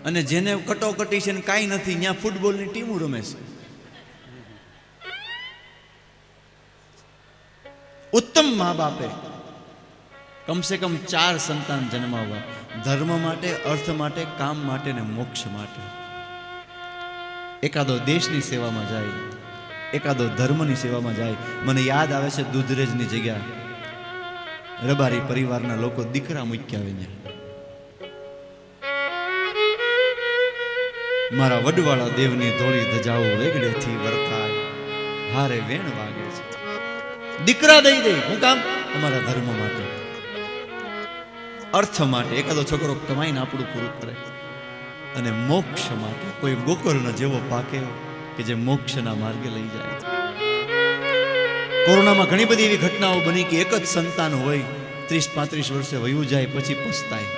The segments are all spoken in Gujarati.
અને જેને કટોકટી છે ને કાંઈ નથી, ત્યાં ફૂટબોલની ટીમો રમે છે. ઉત્તમ મા બાપે કમસે કમ 4 સંતાન જન્માવવા, ધર્મ માટે, અર્થ માટે, કામ માટે ને મોક્ષ માટે. એકાદો દેશની સેવામાં જાય, એકાદો ધર્મની સેવામાં જાય. મને યાદ આવે છે દૂધરેજની જગ્યા રબારી પરિવારના લોકો દીકરા મૂક્યા આવે. મારા વડવાળા દેવની ધોળી ધજાઓ વેગડેથી વર્તાય, હારે વેણ વાગે છે. દીકરા દઈ દે, હું કામ? અમારા ધર્મ માટે, અર્થ માટે. એકાદો છોકરો કમાઈને આપણું પૂરું કરે. અને મોક્ષ માટે કોઈ ગોકુળનો જેવો પાકે કે જે મોક્ષના માર્ગે લઈ જાય. કોરોનામાં ઘણી બધી એવી ઘટનાઓ બની કે એક જ સંતાન હોય, 30-35 વર્ષે વયું જાય, પછી પસ્તાય.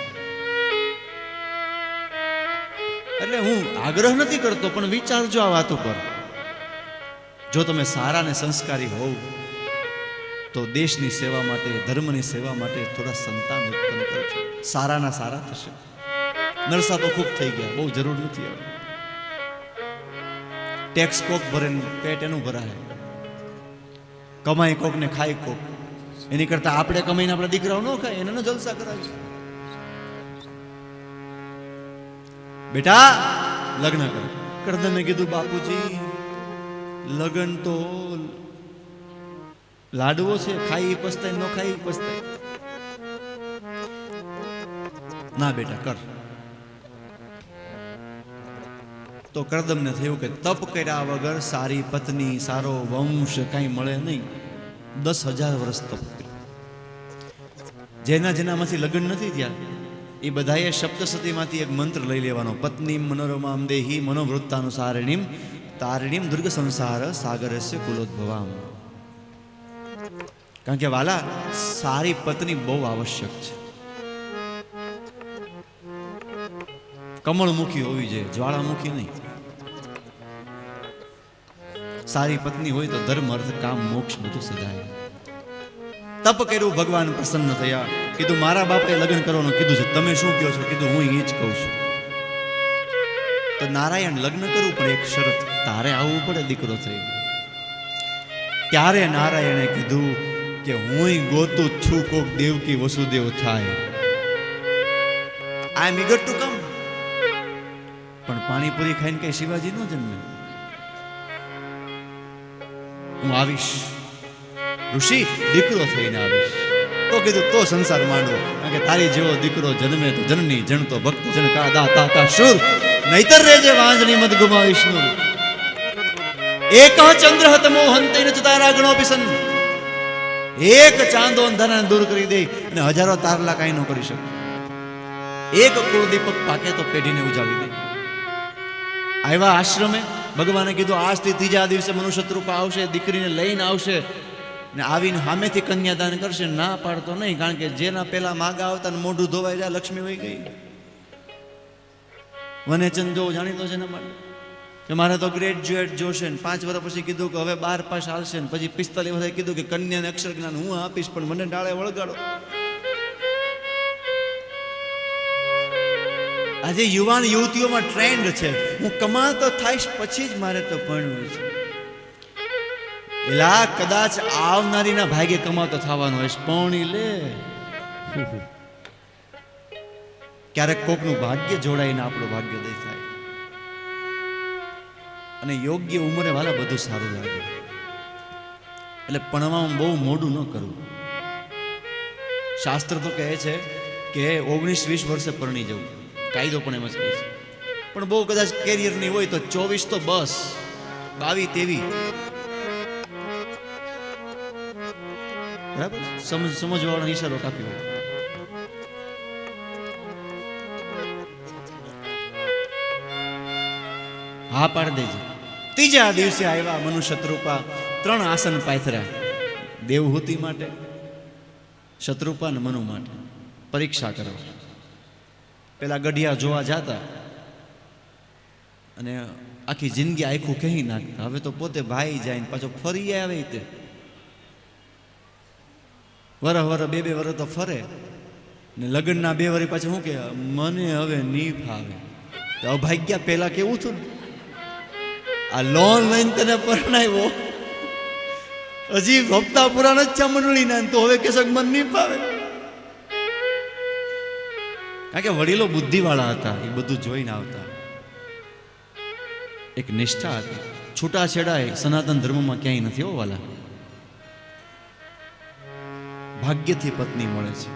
એટલે હું આગ્રહ નથી કરતો, પણ વિચારજો આ વાતો પર. જો તમે સારા ને સંસ્કારી હોવ તો દેશની સેવા માટે, ધર્મની સેવા માટે થોડા સંતાન ઉત્પન્ન કરજો. સારાના સારા થશે. નરસા તો ખૂબ થઈ ગયા, બહુ જરૂર નથી. હવે ટેક્સ કોક ભરે, પેટ એનું ભરાય. કમાઈ કોક ને ખાય કોક. એની કરતા આપણે કમાઈને આપણા દીકરાઓ ન ખાય, એને જલસા કરાવે. બેટા લગ્ન કર. કરદમે કીધું, બાપુજી લગ્ન તો લાડવો છે, ખાઈ પસ્તાય, ન ખાઈ પસ્તાય. ના બેટા કર. તો કરદમને થયું કે તપ કર્યા વગર સારી પત્ની, સારો વંશ કઈ મળે નહીં. 10,000 વર્ષ તપ કર્યું. જેનામાંથી લગ્ન નથી થયા એ બધાએ સપ્તસતીમાંથી એક મંત્ર લઈ લેવાનો. પત્ની મનોરમામ દેહી મનોવૃત્તાનુસારિણીમ તારિણીમ દુર્ગ સંસાર સાગરસ્ય કુલોદ્ભવામ. કારણ કે વાલા, સારી પત્ની બહુ આવશ્યક છે. કમળમુખી હોવી જોઈએ, જ્વાળામુખી નહીં. સારી પત્ની હોય તો ધર્મ, અર્થ, કામ, મોક્ષ બધું સદાય. તપ કર્યું, ભગવાન પ્રસન્ન થયા. કીધું મારા બાપાએ લગ્ન કરવાનું કીધું છે, તમે શું કહો છો? કીધું હું એ જ કહું છું. તો નારાયણ લગ્ન કરવું, પણ એક શરત, તારે આવવું પડે દીકરો થઈ. ત્યારે નારાયણે કીધું કે હું ગોતું છું કોક દેવકી વસુદેવ થાય. આઈ એમ ઈગર ટુ કમ. પણ પાણીપુરી ખાઈને કઈ શિવાજી નો જન્મે. હું આવીશ, ઋષિ દીકરો થઈને આવીશ. તો કીધું તો સંસાર માંડવો, કારણ કે તારી જેવો દીકરો જન્મે તો જનની જણતો ભક્ત જન કા દાતા કા શૂર, નહીતર રેજે વાંજની મત ગુમાવીશ નું. એક ચંદ્ર તમો હંતે ન તારા ગણો પિસન. એક ચાંદો અંધારાને દૂર કરી દે અને હજારો તારલા કાંઈ ન કરી શકે. એક કુળ દીપક પાકે તો પેઢીને ઉજાડી દે. આવ્યા આશ્રમે, ભગવાને કીધું આજથી 3જા દિવસે મનુષ્યરૂપ આવશે, દીકરીને લઈને આવશે ને આવીને સામેથી કન્યાદાન કરશે. ના પાડતો નહીં, કારણ કે જેના પેલા માગા આવતા ને મોઢું ધોવાઈ જાય, લક્ષ્મી વહી ગઈ. વનેચન જો જાણીતો છે ને માટે કે મારે તો ગ્રેજ્યુએટ જોશે ને 5 વર્ષ પછી કીધું કે હવે 12 પાસ હાલશે ને પછી 45 વર્ષે કીધું કે કન્યાને અક્ષર જ્ઞાન હું આપીશ, પણ મને ડાળે વળગાડો. આજે યુવાન યુવતીઓમાં ટ્રેન્ડ છે, હું કમાતો થાઈશ પછી જ મારે તો ભણવું છે. એલા કદાચ આવનારીના ભાગ્ય કમાતો થવાનો હોય, પૌણી લે. ક્યારેક કોકનું ભાગ્ય જોડાઈને આપણું ભાગ્ય દઈ થાય. અને યોગ્ય ઉંમરે વાલા બધું સારું લાગે. એટલે ભણવામાં બહુ મોડું ન કરવું. શાસ્ત્ર તો કહે છે કે 19-20 વર્ષે પરણી જવું, કાયદો પણ એમ જ કહે છે. પણ બહુ કદાચ કેરિયરની હોય તો 24 તો બસ, 22-23. બરાબર, સમજવાળો ઈશારો કાપી હોય. હા પાડ દેજે. 3જા દિવસે આવ્યા મનુષ્યરૂપા, 3 આસન પાથર્યા. દેવહૂતિ માટે, શત્રુપા અને મનુ માટે પરીક્ષા કરવા. પેલા ગઢિયા જોવા જાતા અને આખી જિંદગી આખું કહી નાખતા. હવે તો પોતે ભાઈ જાય ને પાછો ફરી આવે. તે વરહ 2 વર્ષ તો ફરે ને લગ્નના 2 વર્ષ પાછળ શું કે મને હવે નહીં ફાવે. અભાગ્યા પહેલા કેવું થયું, આ લોન લઈને તને પરણાવ્યો, હજી હપ્તા પૂરા નથી થયા મંડળીના, તો હવે કે મન નહીં ફાવે. કારણ કે વડીલો બુદ્ધિવાળા હતા, એ બધું જોઈને આવતા. એક નિષ્ઠા હતી. છૂટાછેડા એ સનાતન ધર્મમાં ક્યાંય નથી હોવાલા. ભાગ્યથી પત્ની મળે છે,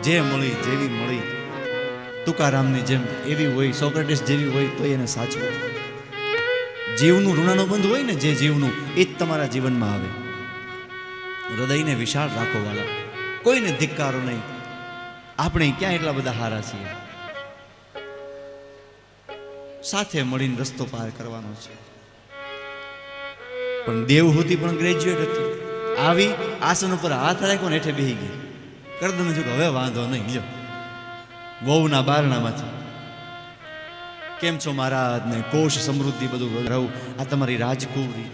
જે મળી જેવી મળી, તુકારામની જેમ એવી હોય, સોક્રેટિસ જેવી હોય તો એને સાચવો. જીવનું ઋણાનો બંધ હોય ને, જે જીવનું એ જ તમારા જીવનમાં આવે. હૃદયને વિશાળ રાખો વાલા, કોઈને ધિક્કારો નહીં. આપણે ક્યાં એટલા બધા હારા છીએ. સાથે મળીને રસ્તો પાર કરવાનો છે. પણ દેવહૂતિ પણ ગ્રેજ્યુએટ હતી. આવી આસન ઉપર હાથ રાખ્યો ને હેઠે બેહી ગઈ. કરદમે જો હવે વાંધો નહીં, લ્યો વહુના બારણામાંથી કેમ છો મહારાજ ને કોષ સમૃદ્ધિ બધું રહું, આ તમારી રાજકુંવરી.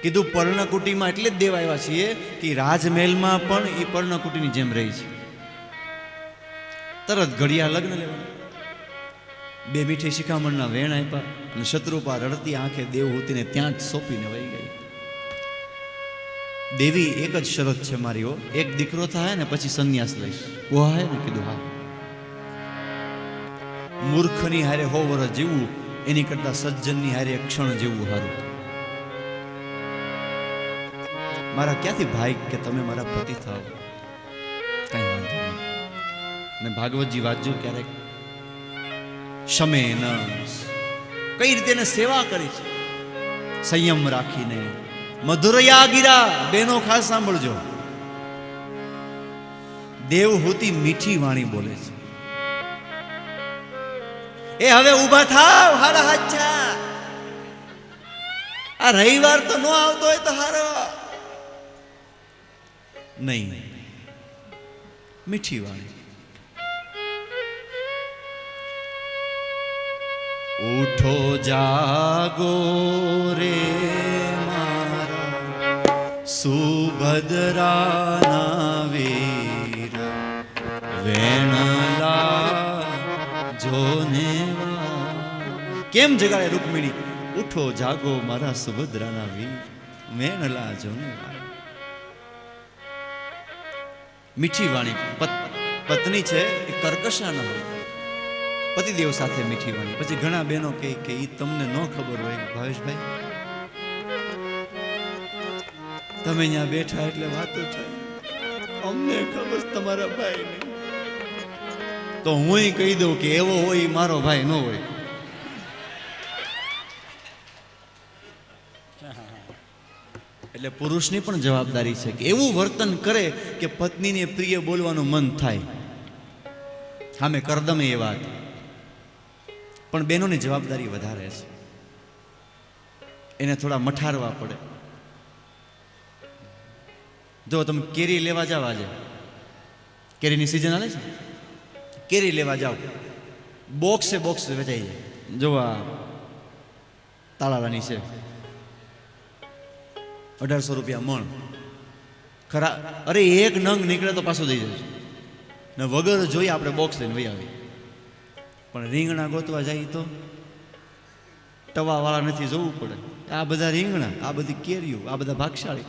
કીધું પર્ણકુટીમાં એટલે જ દેવ આવ્યા છીએ કે રાજમહેલમાં પણ એ પર્ણકુટીની જેમ રહી છે. તરત ઘડિયા લગ્ન લેવાનું. બે મીઠી શિખામણના વેણ આપ્યા અને શત્રુપા રડતી આંખે દેવહૂતિને ત્યાં જ સોંપીને વહી ગઈ. દેવી એક જ શરત છે મારી, એક દીકરો થાય ને પછી સંન્યાસ લઈશ. કોહાય ને? કીધું હા. મૂર્ખની હારે 100 વર્ષ જીવવું એની કરતા સજ્જનની હારે એક ક્ષણ જીવવું સારું. મારા ક્યાંથી ભાઈ કે તમે મારા પતિ થાવ, કઈ વાંધો નહીં. અને ભાગવતજી વાંચજો ક્યારેક. શમે ન કઈ રીતે એને સેવા કરી છે, સંયમ રાખીને. મધુરયા ગીરા, બેનો ખાસ સાંભળજો. દેવહૂતિ મીઠી વાણી બોલે છે. એ હવે ઊભા થાવ, હારા હાચા. આ રવિવાર તો ન આવતો હોય તો હારો નહીં. મીઠી વાણી. ઉઠો જાગો રે મારા સુભદ્રાના વીર, વેણલા જોને. કેમ જગાડે રૂકમિણી? ઉઠો જાગો મારા સુભદ્રાના વીર, વેણલા જોને. મીઠી વાણી. પત્ની છે એ કર્કશા ન હોય, પતિદેવ સાથે મીઠી વાણી. પછી ઘણા બહેનો કહે કે એ તમને ન ખબર હોય. ભાવેશભાઈ, તમે અહીંયા બેઠા એટલે વાતો થાય, અમને ખબર તમારા ભાઈ ને. તો હું કહી દઉં કે એવો હોય મારો ભાઈ ન હોય. એટલે પુરુષની પણ જવાબદારી છે કે એવું વર્તન કરે કે પત્નીને પ્રિય બોલવાનું મન થાય. સામે કરદમે એ વાત. પણ બહેનોની જવાબદારી વધારે છે, એને થોડા મઠારવા પડે. જો તમે કેરી લેવા જાવ, આજે કેરીની સિઝન આવે છે, કેરી લેવા જાઓ, બોક્સે બોક્સ વેચાઈ જાય. જો આ તાળાવાની છે, 1800 રૂપિયા મણ. ખરા? અરે એક નંગ નીકળે તો પાછો દઈ જશે ને વગર જોઈએ આપણે બોક્સ લઈને વહી આવી. પણ રીંગણા ગોતવા જાય તો ટવાવાળા નથી જવું પડે. આ બધા રીંગણા, આ બધી કેરીઓ, આ બધા ભાગશાળી.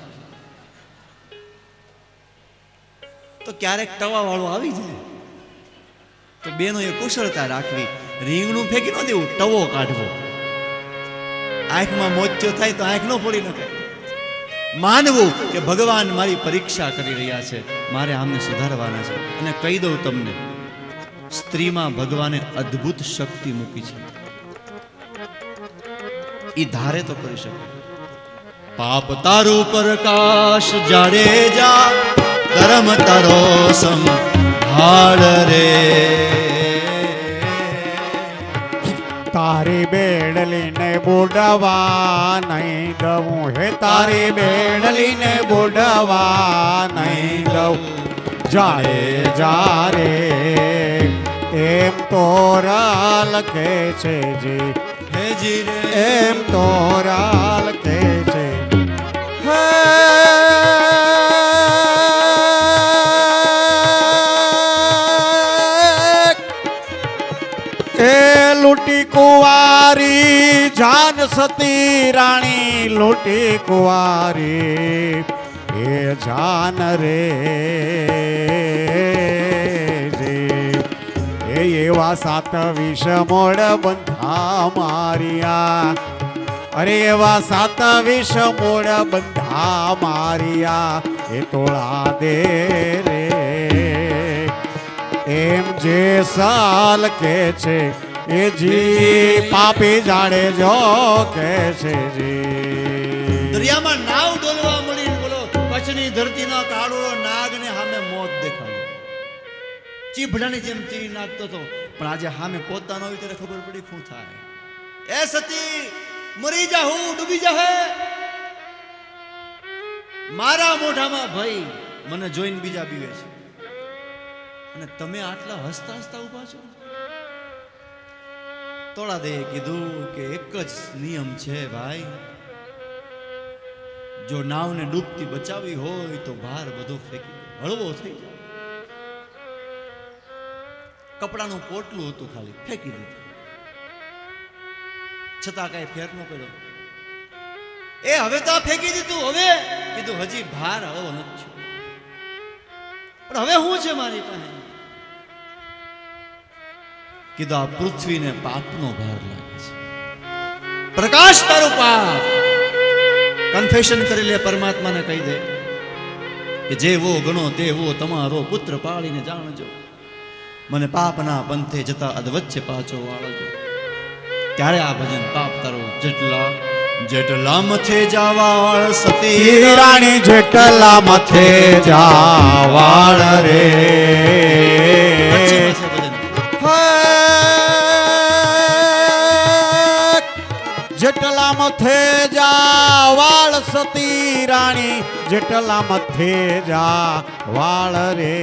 તો ક્યારેક ટવાવાળો આવી જાય તો બેનો એ કુશળતા રાખવી. રીંગણું ફેંકી ન દેવું, ટવો કાઢવો. આંખમાં મોતિયો થાય તો આંખ ન ફોડી નાખે. માનવું કે ભગવાન મારી પરીક્ષા કરી રહ્યા છે, મારે આમને સુધારવાના છે. અને કહી દઉં તમને, સ્ત્રીમાં ભગવાને અદ્ભુત શક્તિ મૂકી છે. એ ધારે તો કરી શકે. પાપ તારો પ્રકાશ જાડેજા, ધર્મ તારો સંભાળ રે. તારી બેડલીને બોડવા નહીં દઉં, હે તારી બેડલીને બોડવા નહીં દઉં. જાડે જારે એમ તોરા લખે છે જી, હે જી રે એમ તોરા લખે છે. એ લૂટી કુંવારી જાન સતી રાણી લૂંટી કુંવારી એ જાન રે એ એવા સાત વિષ મોડ બંધા મારિયા અરે એવા સાત વિષ મોડ બંધા મારિયા એ તોળા દે રે એમ જે સાલ કે છે એ જી પાપી જાડે જો કે છે જી દરિયામાં નાવ ડોલવા મળી બોલો કચ્છની ધરતીનો કાળો નાગ ને સામે મોત દેખાડો ચીભડાની જેમ ચીરી નાખતો હતો પણ આજે સામે પોતા ન હોય ત્યારે ખબર પડી શું થાય એ સતી મરી જાહું ડૂબી જાહે મારા મોઢામાં ભઈ મને જોઈને બીજા બીવે છે અને તમે આટલા હસતા હસતા ઉભા છો તોળા દે કીધું કે એક જ નિયમ છે ભાઈ જો નાવને ડૂબતી બચાવી હોય તો ભાર બધો ફેંકી હળવો થઈ જાય કપડાનું પોટલું હતું ખાલી ફેંકી દીધું છતાં કઈ ફેર ન કર્યો એ હવે તો ફેંકી દીધું હવે કીધું હજી ભાર હળવો નથી પણ હવે શું છે મારી પાસે કીધું આ પૃથ્વીને પાપનો ભાર લાગે છે પ્રકાશ તારું પાપ કન્ફેશન કરી લે પરમાત્માને કહી દે કે જેવો ગણો તેવો તમારો પુત્ર પાળીને જાણજો મને પાપના પંથે જતા અધ વચ્ચે પાછો વાળજો ત્યારે આ ભજન પાપ તારો જેટલા જેટલા મથે જાવાળ સતી રાણી જેટલા મથે જાવાળ રે જેટલા મથે જાવાળ સતી રાણી જેટલા મથે જાવાળ રે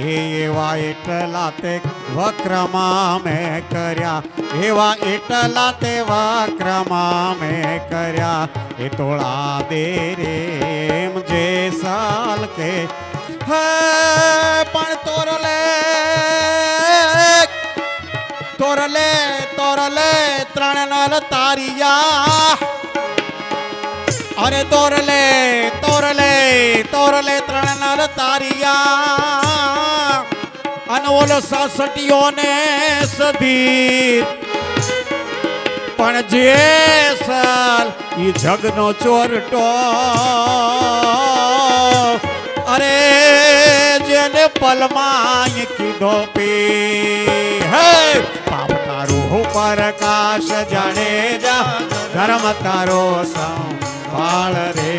એવા એટલા તે વક્રમાં મેં કર્યા એવા એટલા તે વક્રમાં મેં કર્યા એ તોળા દે રે એમ જે સાલ કે હે પણ તોરલે તોરલે તોરલે ત્રણ નર તારિયા અરે તોરલે તોરલે તોરલે ત્રણ નર તારિયા અનવોલ સાસટીઓને સધી પણ જે સાલ ઈ જગનો ચોરટો અરે જેને પલમાં કીધો પી હે પાપ તારું પ્રકાશ જાણે જા ધર્મ તારો સંભાળ રે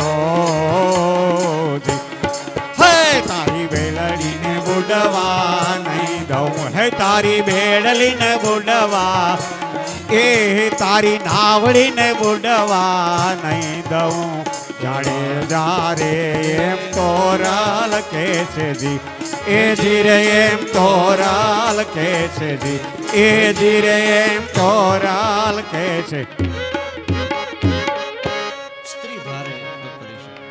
હો હે તારી બેલડીને બુડવા નહીં દઉં હે તારી બેડલીને બુડવા એ તારી નાવડીને બુડવા નહીં દઉં જાડે જારે એમ તોરાલ કે છે જી એ જીરે એમ તોરાલ કે છે જી એ જીરે એમ તોરાલ કે છે સ્ત્રી ભારે કરી શકે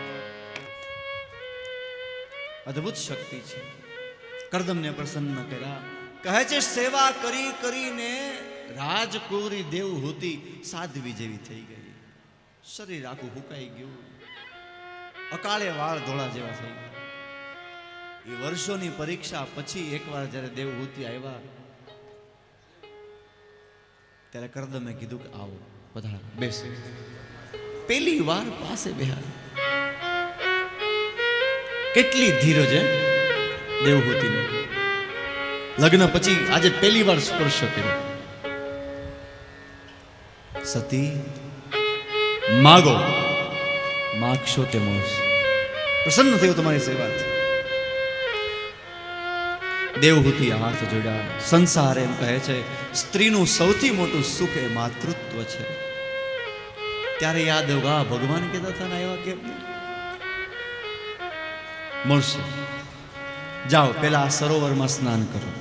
અદ્ભુત શક્તિ છે કરદમને પ્રસન્ન કર્યા કહે છે સેવા કરી કરીને રાજકુંવરી દેવહૂતિ સાધ્વી જેવી થઈ ગઈ શરીર આખું હુકાઈ ગયું અકાળે વાળ ધોળા જેવા થઈ ગયા એ વર્ષોની પરીક્ષા પછી એકવાર જ્યારે દેવહૂતિ આવ્યા ત્યારે કરદમે કીધું કે આવો બધા બેસે પહેલી વાર પાસે બેહાર કેટલી ધીરજ હે દેવહૂતિને લગ્ન પછી આજે પહેલી વાર સ્પર્શ કર્યો સતી માગો માગશો તે મળશે પ્રસન્ન થયું તમારી સેવાથી દેવહૂતિ હાથ જોડ્યા સંસાર એમ કહે છે સ્ત્રીનું સૌથી મોટું સુખ એ માતૃત્વ છે ત્યારે યાદ આવ્યું ભગવાન કહેતા હતા ને એવા કેમ મળશે જાઓ પેલા સરોવરમાં સ્નાન કરો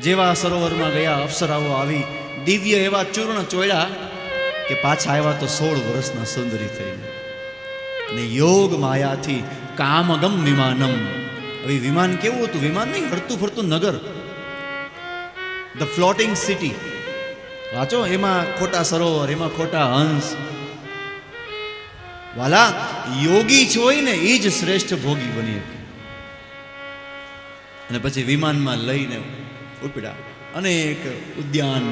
જેવા સરોવરમાં ગયા અપ્સરાઓ આવી દિવ્ય એવા ચૂર્ણ ચોળ્યા કે પાછા આવ્યા તો 16 વર્ષના સુંદરી થઈ ને યોગ માયાથી કામગમ વિમાનમ. હવે વિમાન કેવું હતું? વિમાન નહીં, હરતું ફરતું નગર. ધ ફ્લોટિંગ સિટી વાંચો, એમાં ખોટા સરોવર, એમાં ખોટા હંસ. વાલા, યોગી જ હોય ને એ જ શ્રેષ્ઠ ભોગી બની શકે. અને પછી વિમાનમાં લઈને ઉપડ્યા. અનેક ઉદ્યાન,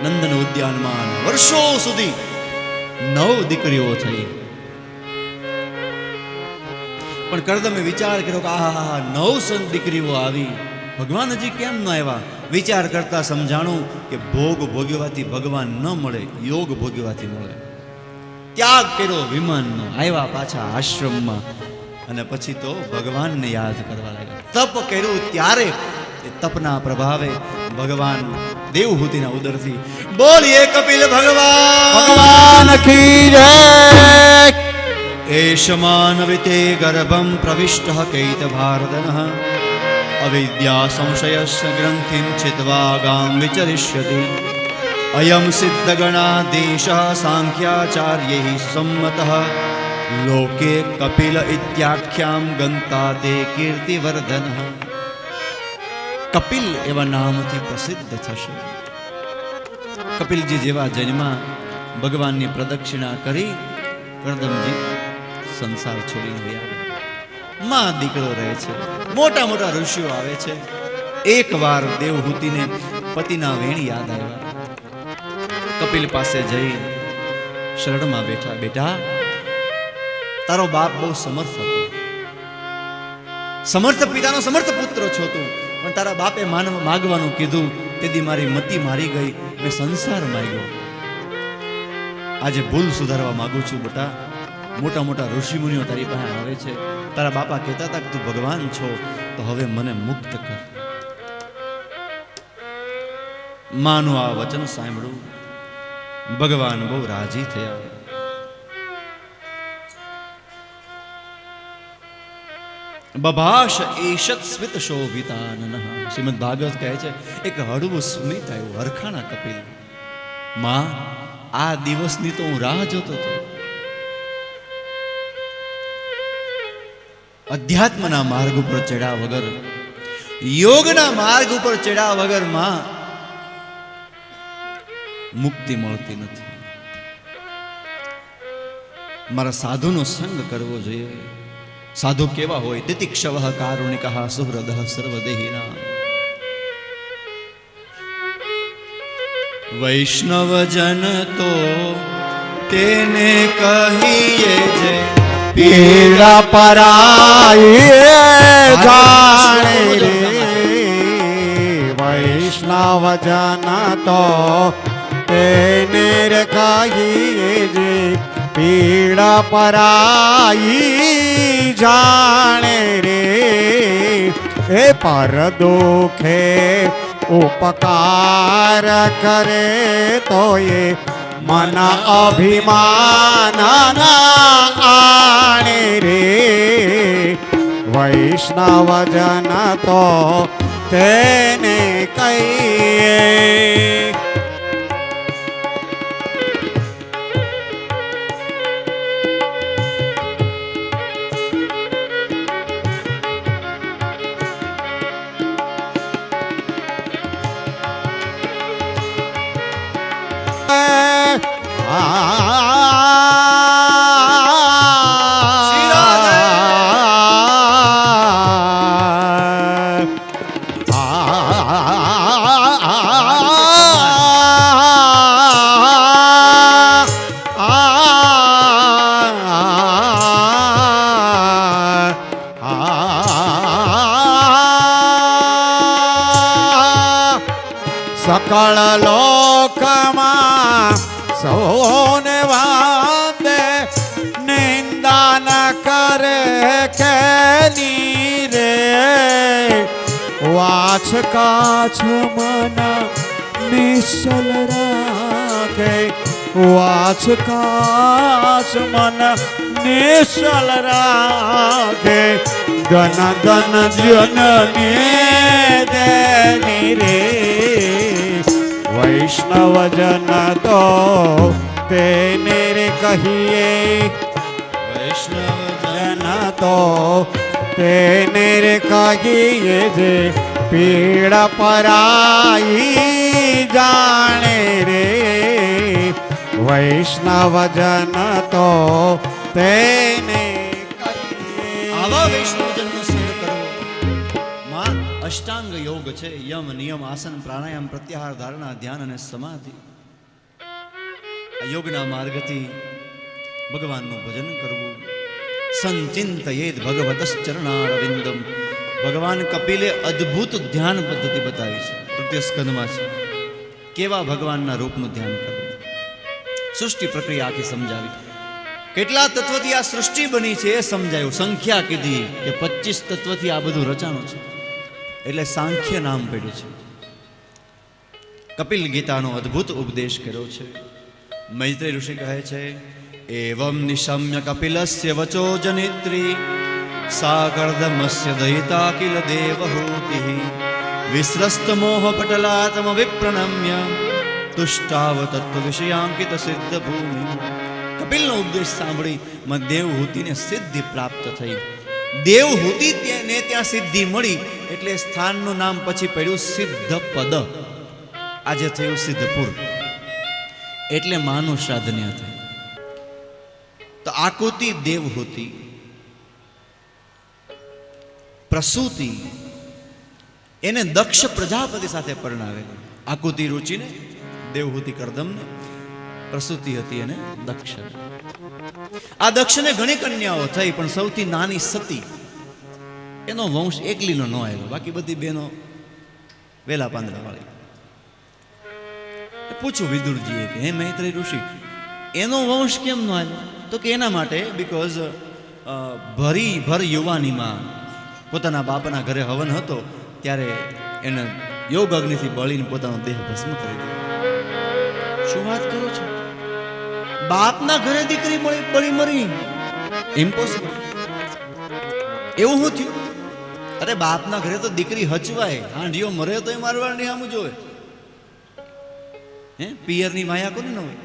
નંદન ઉદ્યાનમાં વર્ષો સુધી 9 દીકરીઓ થઈ. પણ કરદમે વિચાર કર્યો કે આહા 9 દીકરીઓ આવી, ભગવાન હજી કેમ ન આવ્યા? વિચાર કરતા સમજાણું કે ભોગ ભોગવવાથી ભગવાન ન મળે, યોગ ભોગવવાથી મળે. ત્યાગ કર્યો વિમાનનો, આવ્યા પાછા આશ્રમમાં, અને પછી તો ભગવાનને યાદ કરવા લાગ્યા. તપ કર્યું ત્યારે એ તપના પ્રભાવે ભગવાન દેવહૂતિના ઉદરથી બોલીએ કપિલ ભગવાન કી જય. એષમાનવિતે ગર્ભં પ્રવિષ્ટઃ કૈતભાર્દનઃ અવિદ્યા સંશયસ્ય ગ્રંથિં છિદ્વા ગામ વિચરિષ્યતિ અયં સિદ્ધગણાદેશઃ સાંખ્યાચાર્યૈ સંમતઃ લોકે કપિલ ઇત્યાખ્યામ ગંતા તે કીર્તિવર્ધનઃ. કપિલ એવા નામથી પ્રસિદ્ધ થશે. કપિલજી જેવા જન્મા ભગવાનની પ્રદક્ષિણા કરી કરદમજી સંસાર છોડીને ગયા. માં દીકરો રહે છે, મોટા મોટા ઋષિઓ આવે છે. એકવાર દેવહૂતિને પતિના વેણ યાદ આવ્યા. કપિલ પાસે જઈ શરણમાં બેઠા. બેટા, તારો બાપ બહુ સમર્થ હતો, સમર્થ પિતાનો સમર્થ પુત્ર છો તું, પણ તારા બાપે માગવાનું કીધું, તેથી મારી મતિ મારી ગઈ, મેં સંસાર માગ્યો. આજે ભૂલ સુધારવા માંગુ છું બેટા. મોટા મોટા ઋષિમુનિઓ તારી પાસે આવે છે. તારા બાપા કહેતા હતા કે તું ભગવાન છો, તો હવે મને મુક્ત કર. માનું આ વચન સાંભળ્યું, ભગવાન બહુ રાજી થયા. બભાષ એષત સ્મિત શોભિતાનનઃ. શ્રીમદ ભાગવત કહે છે, એક હળવું સ્મિત આવ્યું હરખાના કપિલ. માં, આ દિવસની તો હું રાહ જોતો હતો. અધ્યાત્મના માર્ગ ઉપર ચડ્યા વગર, યોગના માર્ગ ઉપર ચડ્યા વગર માં મુક્તિ મળતી નથી. મારા સાધુનો સંગ કરવો જોઈએ. સાધુ કેવા હોય? તિતિક્ષવઃ કારુણિકઃ સુહૃદઃ સર્વદેહિનાં. વૈષ્ણવજન તો તેને કહીએ જે પીડા પરાઈ જાણે રે. વૈષ્ણવ જન તો તેને રે કહીએ જે પીડા પરાઈ જાણે રે. એ પર દુખે ઉપકાર કરે તો એ મન અભિમાન આણે રે. વૈષ્ણવ જન તો તેને કહીએ. સકળ લોકમાં સૌને વાંદે નિંદા ન કરે કેની રે. વાછ કાછ મન નિશ્ચલ રાખે. વાછ કાછ મન નિશ્ચલ રાખે. ધન ધન જનની દેની રે. વૈષ્ણવ જન તો તેને રે કહીએ. વૈષ્ણવ જન તો તેને રે કહીએ જે પીડ પરાઈ જાણે રે વૈષ્ણવજન તો તેને આવા વૈષ્ણવજનનો સંગ કરવો. માં અષ્ટાંગ યોગ છે. યમ નિયમ આસન પ્રાણાયામ પ્રત્યાહાર ધારણા ધ્યાન અને સમાધિ. આ યોગના માર્ગથી ભગવાનનું ભજન કરવું. સંચિંતયેત ભગવતશ્ચરણારવિંદમ. ભગવાન કપિલે અદ્ભુત ધ્યાન પદ્ધતિ બતાવી છે. તૃતીય સ્કંદમાં છે કેવા ભગવાનના રૂપનું ધ્યાન કરવું. સૃષ્ટિ પ્રક્રિયા આખી સમજાવી. કેટલા તત્વથી આ સૃષ્ટિ બની છે એ સમજાયું. સંખ્યા કીધી કે 25 તત્વથી આ બધું રચાણું છે, એટલે સાંખ્ય નામ પડ્યું છે. કપિલ ગીતાનો અદ્ભુત ઉપદેશ કર્યો છે. મૈત્રેય ઋષિ કહે છે, એવમ નિશમ્ય કપિલસ્ય વચો જનિત્રી સાકર્દમસ્ય દયિતા કિલ દેવહૂતિ વિસ્રસ્ત મોહ પટલાત્મ વિપ્રણમ્ય તુષ્ટાવ તત્વ વિષયાંકિત સિદ્ધ ભૂમિ. કપિલનો ઉપદેશ સાંભળી માં દેવહૂતિને સિદ્ધિ પ્રાપ્ત થઈ. દેવહૂતિ ને ત્યાં સિદ્ધિ મળી એટલે સ્થાનનું નામ પછી પડ્યું સિદ્ધ પદ. આજે થયું સિદ્ધપુર. એટલે માનું શ્રાદ્ધ ન્યા થયું. તો આકુતિ દેવહૂતિ, પ્રસૂતિ એને દક્ષ પ્રજાપતિ સાથે પરણાવે. આકુતિ રુચિને, દેવહૂતિ કરદમને, પ્રસૂતિ હતી અને દક્ષ. આ દક્ષને ઘણી કન્યાઓ થઈ, પણ સૌથી નાની સતી એનો વંશ એકલીનો ન આવ્યો. બાકી બધી બહેનો વેલા પાંદડા વાળી. પૂછું વિદુરજીએ કે હે મૈત્રેય ઋષિ, એનો વંશ કેમ ન આવ્યો? તો કે એના માટે બીકોઝ ભર યુવાનીમાં પોતાના બાપના ઘરે હવન હતો ત્યારે એને યોગ અગ્નિથી બળીને પોતાનો દેહ ભસ્મ કરી દીધો. શું વાત કરો છો? બાપના ઘરે દીકરી બળી મરી? ઇમ્પોસિબલ. એવું શું થયું? અરે બાપના ઘરે તો દીકરી હચવાય, હાંડિયો મરે તો એ મારવાડની સામું જોવે. હે પિયરની માયા કોને ન હોય?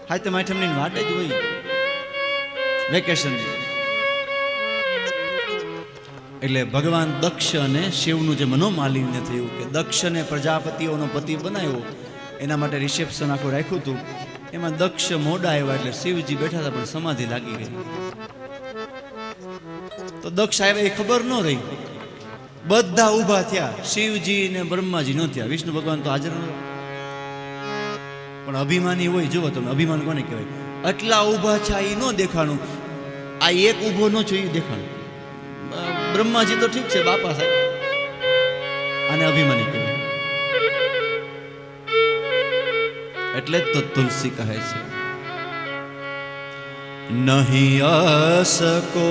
હાથે માઠમની વાટે જ હોય વેકેશન. એટલે ભગવાન દક્ષ અને શિવનું જે મનોમાલિન્ય થયું કે દક્ષને પ્રજાપતિઓનો પતિ બનાવ્યો, એના માટે રિસેપ્શન આખું રાખ્યું હતું. એમાં દક્ષ મોડા આવ્યા એટલે શિવજી બેઠા હતા પણ સમાધિ લાગી ગઈ. તો દક્ષ આવ્યા એ ખબર ન રહી. બધા ઊભા થયા, શિવજી ને બ્રહ્માજી ન થયા. વિષ્ણુ ભગવાન તો હાજર ન. પણ અભિમાની હોય, જુઓ તમે અભિમાન કોને કહેવાય? આટલા ઊભા છે એ ન દેખાણું, આ એક ઊભો ન છો એ દેખાણું. બ્રહ્માજી તો ઠીક છે બાપા સાહેબ, આને અભિમાની કહેવાય. એટલે જ તો તુલસી કહે છે, નહીં અસકો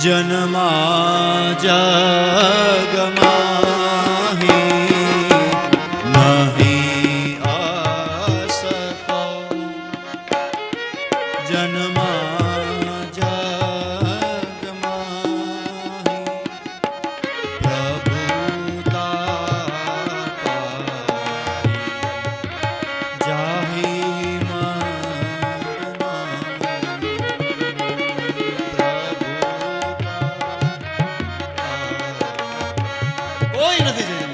જન્મા જગમાહી નહીં અસકો જન્મા જગમાહી પ્રભુતા જાહી કોઈ નથી જન્મ.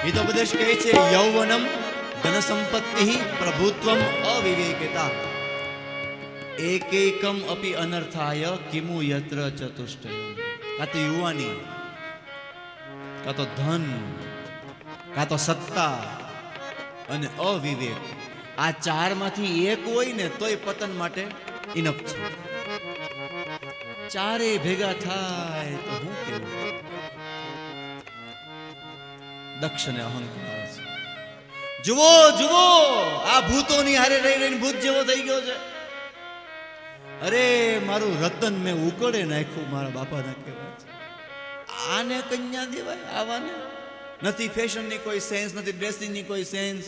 હિતોપદેશ કહે છે, યૌવનમ ધન સંપત્તિ પ્રભુત્વમ અવિવેકતા એકૈકમ અપી અનર્થાય કિમુ યત્ર ચતુષ્ટયમ. કાં તો યુવાની, કાં તો ધન, કાં તો સત્તા અને અવિવેક, આ ચારમાંથી એક હોય ને તોય પતન માટે ઇનફ છે. ચારે ભેગા થાય તો હું કેવું? દક્ષને અહંકાર છે. જુઓ જુઓ, આ ભૂતોની હારે રહી રહીને ભૂત જેવો થઈ ગયો છે. અરે મારું રતન મેં ઉકળે નાખ્યું, મારા બાપાના કહેવાય છે. આને કન્યા દેવાય? આવાને નથી ફેશનની કોઈ સેન્સ, નથી ડ્રેસિંગની કોઈ sense.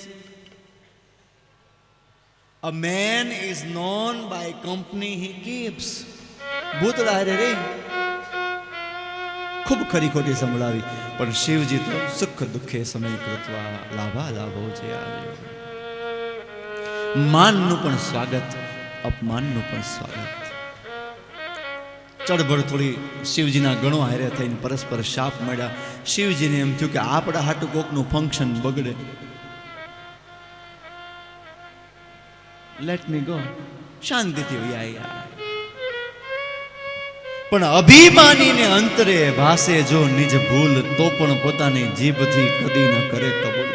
A man is known by company he keeps. ભૂતળા હારે રહી ખૂબ ખરી ખોટી સંભળાવી, પણ શિવજી તો સુખ દુઃખે સમય કૃત્વા લાભા લાભો છે. માનનું પણ સ્વાગત, અપમાનનું પણ સ્વાગત. ચડબડ થોડી શિવજીના ગણો હારે થઈને પરસ્પર શાપ મળ્યા. શિવજીને એમ થયું કે આપણા હાટુ કોકનું ફંક્શન બગડે. લેટ મી ગો, શાંતિથી વયા. પણ અભિમાનીને અંતરે ભાસે જો નિજ ભૂલ, તો પણ પોતાની જીભથી કદી ન કરે કબૂલ.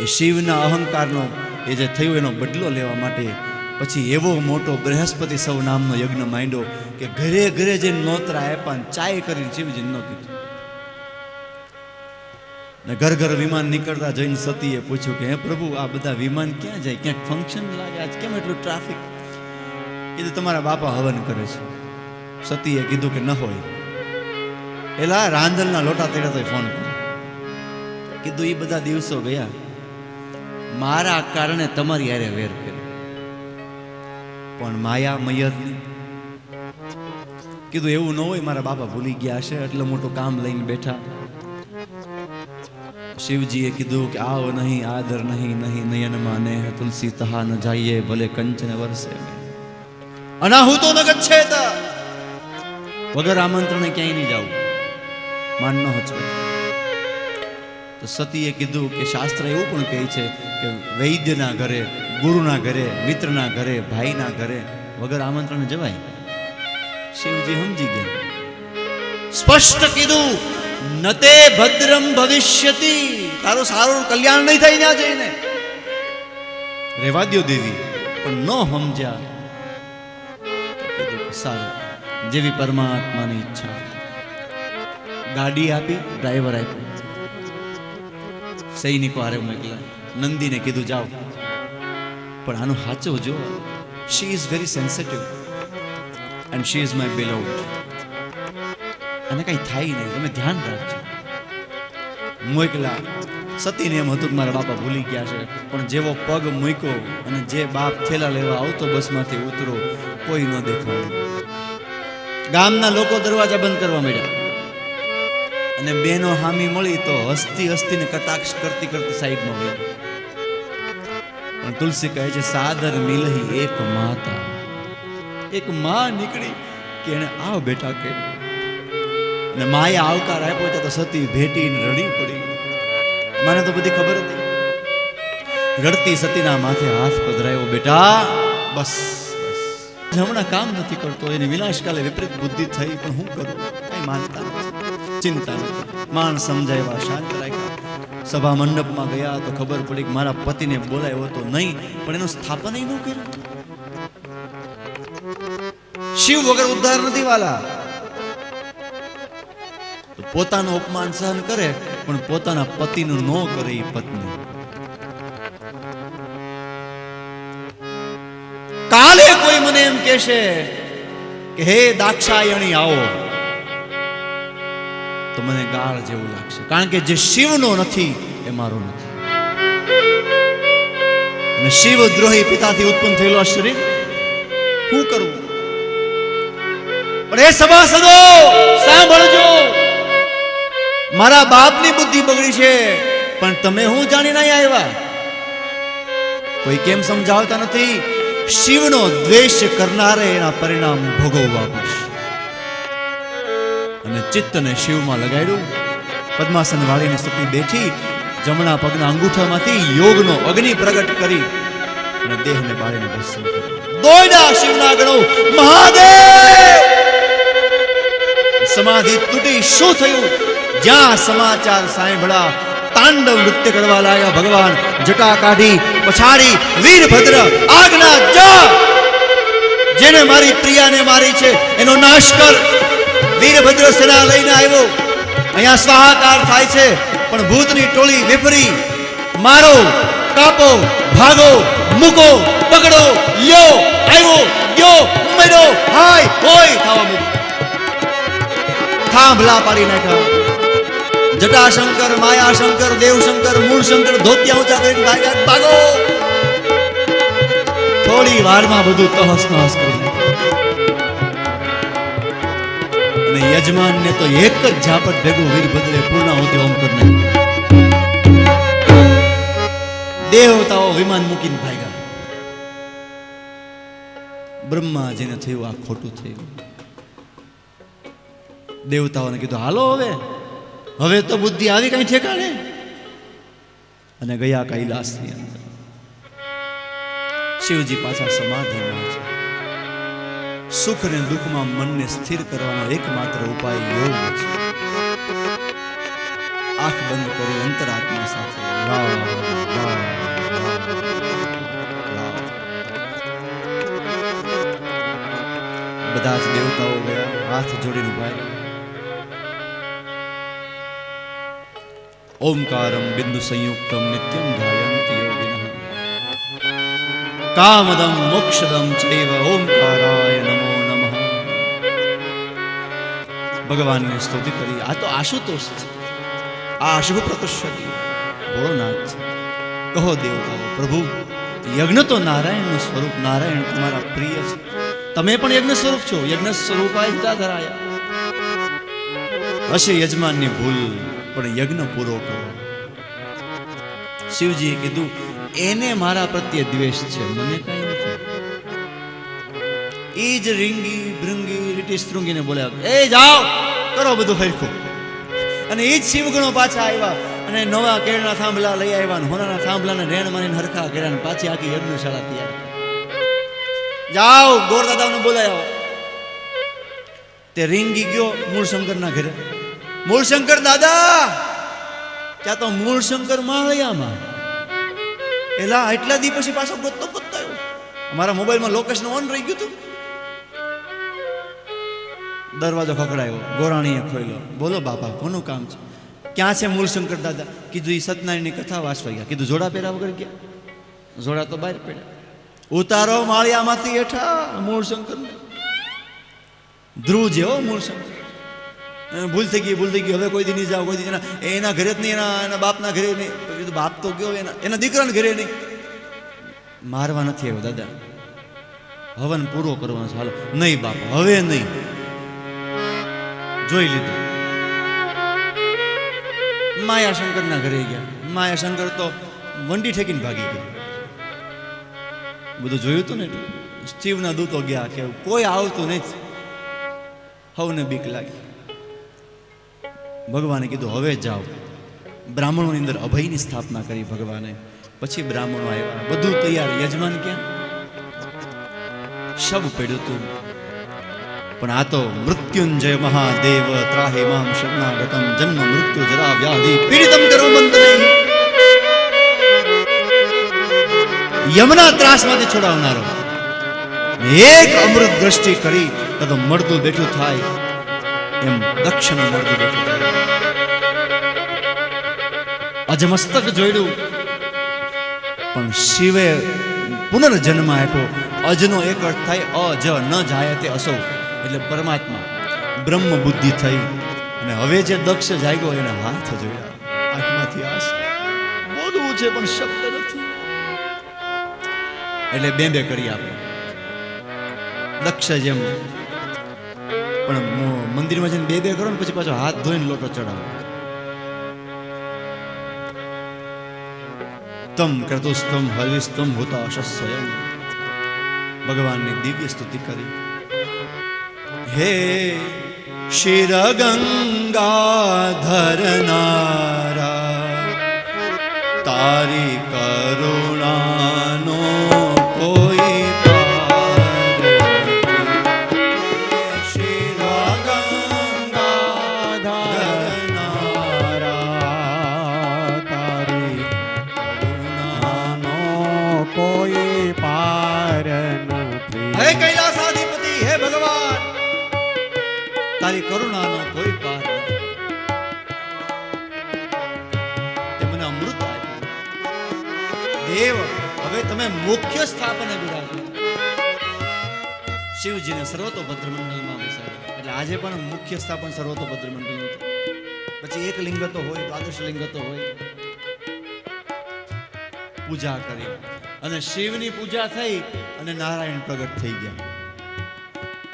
એ શિવના અહંકારનો એ જે થયું એનો બદલો લેવા માટે પછી એવો મોટો બૃહસ્પતિ સૌ નામનો યજ્ઞ માંડ્યો કે ઘરે ઘરે જઈને નોતરા આપ્યા, ચાય કરીને શિવજી ન કીધું. ને ઘર ઘર વિમાન નીકળતા જઈને સતીએ પૂછ્યું કે હે પ્રભુ, આ બધા વિમાન ક્યાં જાય? ક્યાંક ફંક્શન લાગે, આજ કેમ એટલું ટ્રાફિક? કીધું તમારા બાપા હવન કરે છે. સતીએ કીધું કે ન હોય. એલા રાંધલના લોટા તેડા તો ફોન કર્યો. કીધું એ બધા દિવસો ગયા, મારા કારણે તમારી હારે વેર કર્યો, પણ માયા મયરની. કીધું એવું ન હોય, મારા બાપા ભૂલી ગયા હશે, એટલે મોટું કામ લઈને બેઠા. શિવજીએ કીધું કે આવ નહીં, આદર નહીં, નહીં નયન માને, તુલસી તહા ન જાઈએ, ભલે કંચન વરસે, અનાહુતો ન ગચ્છેત. વગર આમંત્રણે ક્યાંય નહીં જાવું, માન ન હચવે. તો સતીએ કીધું કે શાસ્ત્ર એવું પણ કહે છે કે વૈદ્યના ઘરે, ગુરુના ઘરે, મિત્રના ઘરે, ભાઈના ઘરે વગર આમંત્રણે જવાય. શિવજી સમજી ગયા, સ્પષ્ટ કીધું, નતે ભદ્રમ ભવિષ્યતિ, તારું સારું કલ્યાણ નહીં થાય ત્યાં જઈને. રેવા દ્યો દેવી, પણ ન સમજ્યા. સારું, જેવી પરમાત્માની ઈચ્છા. ગાડી આપી, ડ્રાઈવર આપ્યો, સૈનિકો હારે મોકલ્યા. નંદીને કીધું જાઓ, પણ આનું સાચું જો, she is very sensitive and she is my beloved. અને કઈ થાય નહીં, તમે ધ્યાન રાખજો. મોકલા. સતીને એમ હતું કે મારા બાપા ભૂલી ગયા છે, પણ જેવો પગ મૂક્યો અને જે બાપ થેલા લેવા આવતો બસમાંથી ઉતરો, કોઈ ન દેખાયું. ગામના લોકો દરવાજા બંધ કરવા માંડ્યા અને બેનો હામી મળી તો હસતી હસતીને કટાક્ષ કરતી કરતી સાઈડમાં ગઈ. પણ તુલસી કહે છે, સાદર મિલહી એક માતા, એક માં નીકળી કે એને આવ બેટા કે. અને માએ આવકાર આપ્યો તો સતી ભેટીને રડી પડી. મને તો બધી ખબર હતી. રડતી સતીના માથે હાથ પધરાયો, બેટા બસ બસ, હમણાં કામ નથી કરતો, એને વિનાશકાલે વિપરીત બુદ્ધિ થઈ, પણ હું કરું? કઈ માનતા નથી, ચિંતા નથી. માણ સમજાવ્યા, શાંત રાખ્યા. સભા મંડપમાં ગયા તો ખબર પડી કે મારા પતિને બોલાયો હતો નહીં, પણ એનું સ્થાપન ન કર્યું. શિવ વગર ઉદ્ધાર નથી વાલા. પોતાનું અપમાન સહન કરે, પણ પોતાના પતિનું ન કરે એ પત્ની. કાલે કોઈ મને એમ કહેશે કે હે દાક્ષાયણી આવો, તો મને ગાળ જેવું લાગશે, કારણ કે જે શિવનો નથી એ મારો નથી. અને શિવ દ્રોહી પિતાથી ઉત્પન્ન થયેલો શરીર શું કરવું? પણ એ સભાસદો સાંભળજો, મારા બાપની બુદ્ધિ બગડી છે, પણ તમે હું જાણીને આવ્યા? કોઈ કેમ સમજાવતા નથી? શિવનો દ્વેષ કરનારે એના પરિણામ ભોગવવા પડશે. અને ચિત્તને શિવમાં લગાડ્યું. પદ્માસન વાળીને સતી બેઠી, જમણા પગના અંગૂઠામાંથી યોગનો અગ્નિ પ્રગટ કરી અને દેહને બાળીને ભસ્મ કર્યો. દોયડા શિવના ગણો, મહાદેવ! સમાધિ તૂટી. શું થયું? જ્યાં સમાચાર સાંભળ્યા, તાંડવ નૃત્ય કરવા લાગ્યા ભગવાન. જટા કાઢી પછાડી, વીરભદ્ર આજ્ઞા જા, જેને મારી પ્રિયાને મારી છે એનો નાશ કર. વીરભદ્ર સેના લઈને આવ્યો. અહીંયા સ્વાહાકાર થાય છે, પણ ભૂતની ટોળી વિપરી. મારો, કાપો, ભાગો, મૂકો, પકડો, લ્યો, આવ્યો, ગયો, મર્યો, હાય હોય થવા માંડ્યું. થાંભલા પાડી નાખ્યા. જટાશંકર, માયાશંકર, દેવશંકર, મૂળશંકર ધોતિયા ઊંચા કરીને ભાગ્યા, ભાગો. થોડી વારમાં બધું તહસ નહસ કરી નાખ્યું. અને યજમાનને તો એક જ ઝાપટ ભેગું વીરભદ્રે પૂર્ણાહુતિ હોમ કરી નાખ્યું. દેવતાઓ વિમાન મૂકીને ભાગ્યા. બ્રહ્માજીને થયું આ ખોટું થયું. દેવતાઓને કીધું હાલો હવે તો બુદ્ધિ આવી કઈ ઠેકાણે, અને ગયા કૈલાસની અંદર. શિવજી પાછા સમાધિમાં છે. સુખ અને દુઃખમાં મનને સ્થિર કરવાનો એકમાત્ર ઉપાય યોગ છે. આંખ બંધ કરી અંતરાત્મા સાથે રામ, રામ, રામ. બધા જ દેવતાઓ ગયા, હાથ જોડીને ઉભા રહ્યા. ઓમકારમ બિંદુ સંયુક્તમ નિત્યમ ધ્યાયંતિ યોગિનઃ. કામદમ મોક્ષદમ ચૈવ ઓમકારાય નમો નમઃ. ભગવાનની સ્તુતિ કરી. આ તો આશુતોષ છે, આ શુભ પ્રતુષ્યતિ ભોળોનાથ છે. કહો દેવતાઓ, પ્રભુ યજ્ઞ તો નારાયણનું સ્વરૂપ, નારાયણ તમારા પ્રિય છે. તમે પણ યજ્ઞ સ્વરૂપ છો. યજ્ઞ સ્વરૂપાય ધરાયા. હશે યજમાનની ભૂલ, પણ યજ્ઞ પૂરો કરો. શિવજીએ કીધું એને મારા પ્રત્યે દ્વેષ છે, મને કઈ નથી. એ જ રીંગી ભૃંગી રીટી સ્ત્રુંગીને બોલ્યા, એ જાઓ કરો બધું હરખું. અને એ જ શિવગણો પાછા આવ્યા અને નવા કેળના થાંભલા લઈ આવ્યા, હોનાના થાંભલાને રેણ મારીને હરખા કર્યા, અને પાછી આખી યજ્ઞશાળા તૈયાર. જાઓ ગોર દાદાને બોલાયો. તે રીંગી ગયો મૂળશંકરના ઘરે. મૂળશંકર દાદા, ત્યાં તો મૂળશંકર માળિયામાં. એલા એટલા દી પછી પાછો ગોતતો આવ્યો. અમારા મોબાઈલમાં લોકેશન ઓન રહી ગયું હતું. દરવાજો ખખડાયો, ગોરાણીએ ખોલ્યો. બોલો બાપા, કોનું કામ છે? ક્યાં છે મૂળશંકર દાદા? કીધું એ સત્યનારાયણની કથા વાંચવા ગયા. કીધું જોડા પહેર્યા વગર ગયા? જોડા તો બહાર પડ્યા. ઉતારો માળિયામાંથી હેઠા મૂળશંકરને. ધ્રુવ જેવો મૂળશંકર. ભૂલ થઈ ગઈ. હવે કોઈ દી નહીં જાવ, કોઈ દી એના ઘરે જ નહીં, એના બાપના ઘરે નહીં. કીધું બાપ તો ગયો, એના દીકરાના ઘરે નહીં. મારવા નથી આવ્યો દાદા, હવન પૂરો કરવાનો છે. હાલો. નહીં બાપા, હવે નહીં. જોઈ લીધું. માયાશંકરના ઘરે ગયા. માયાશંકર તો વંડી ઠેકીને ભાગી ગયા. બધું જોયું હતું ને. શિવના દૂતો ગયા કે કોઈ આવતું નહીં. હવને બીક લાગી. ભગવાને કીધું હવે જાઓ. બ્રાહ્મણોની અંદર અભયની સ્થાપના કરી ભગવાને. પછી બ્રાહ્મણો આવ્યા, બધું તૈયાર. યજમાન ક્યાં? શબ પડ્યું હતું. પણ આ તો મૃત્યુંજય મહાદેવ ત્રાહે મામ શરણાગતમ જન્મ મૃત્યુ જરા વ્યાધિ પીડિતમ કરોમંત નહીં. યમના ત્રાસમાંથી છોડાવનારો. એક અમૃત દ્રષ્ટિ કરી તો મળતું બેઠું થાય એમ દક્ષનું મળતું બેઠું થાય. અજમસ્તક જોડ્યું, પણ શિવે પુનર્જન્મ આપ્યો. અજનો એક અર્થ થાય અજ, ન જાય તે અસૌ, એટલે પરમાત્મા. બ્રહ્મ બુદ્ધિ થઈ. અને હવે જે દક્ષ જાગ્યો એને હાથ જોડ્યા. આંખમાંથી આંસુ. બોલવું છે પણ શબ્દ નથી. એટલે બે કરી આપે દક્ષ જેમ. પણ મંદિરમાં જઈને બે કરો ને પછી પાછો હાથ ધોઈને લોટો ચડાવો. તમ ક્રતુસ્તમ હરિસ્તમ હુતાશ સ્વયં. ભગવાનની દિવ્ય સ્તુતિ કરી. હે શિર ગંગાધર નારા, તારી કરુણાનો કોઈ પાર. શિર ગંગાધર નારા, તારી કરુણાનો કોઈ પાર નથી. હે કૈલાસાધિપતિ, હે ભગવાન, તારી કરુણાનો કોઈ પાર નથી. તે મને અમૃત આપ્યું. દેવ, હવે તમે મુખ્ય સ્થાપને બિરાજો. શિવજીને સર્વતોભદ્ર મંડળમાં બેસાડ્યા. એટલે આજે પણ મુખ્ય સ્થાપન સર્વતોભદ્ર મંડળનું છે. પછી એક લિંગ તો હોય, દ્વાદશ લિંગ તો હોય. પૂજા કરી અને શિવની પૂજા થઈ અને નારાયણ પ્રગટ થઈ ગયા.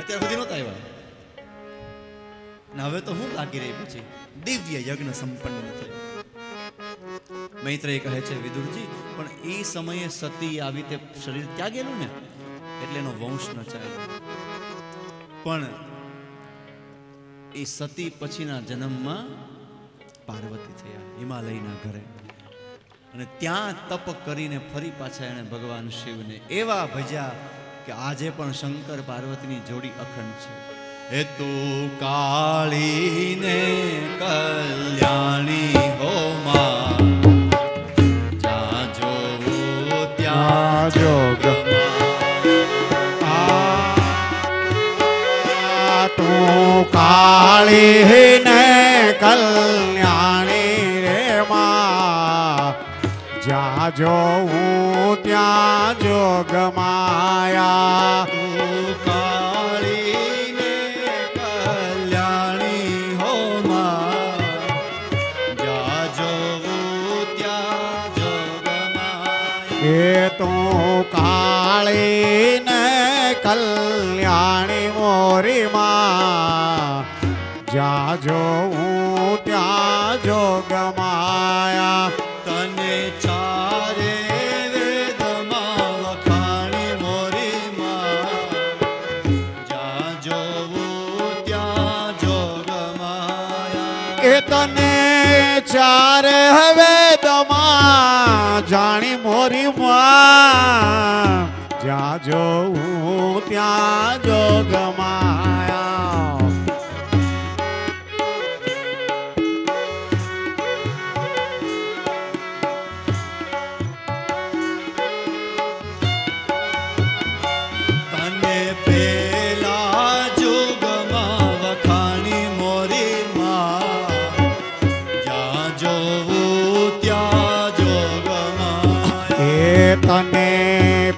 અત્યાર સુધી નહોતા આવ્યા. હવે તો હું બાકી રહી. પછી દિવ્ય યજ્ઞ સંપન્ન થયો. મૈત્રેય કહે છે, વિદુરજી, પણ એ સમયે સતી આવી તે શરીર ત્યાગેલું ને, એટલે એનો વંશ ન ચાલ્યો. પણ એ સતી પછીના જન્મમાં પાર્વતી થયા હિમાલયના ઘરે, અને ત્યાં તપ કરીને ફરી પાછા એણે ભગવાન શિવને એવા ભજ્યા કે આજે પણ શંકર પાર્વતીની જોડી અખંડ છે. હે તું કાળીને કલ્યાણી હો માં, જ્યાં જોવું ત્યાં જોગ તું કાળી ને કલ્યાણી રે માં, જ્યાં જોઉં ત્યાં જોગ માયા. તું કાળીને કલ્યાણી હો માં, જ્યાં જોવું ત્યાં જોગમાયા. એ તું કાળી ને કલ્યાણી મોરી માં, જ્યાં જોઉં ત્યાં જોગ માયા. તને ચારે વેદમાં વખાણી મોરી માં, જ્યાં જોવું ત્યાં જોગમાયા. એ તને ચારે વેદમાં જાણી મોરી માં, જ્યાં જોઉં ત્યાં જોગ માયા. તને પેલા જોગમાં વખાણી મોરી માં, જ્યાં જોવું ત્યાં જોગમાયા. એ તને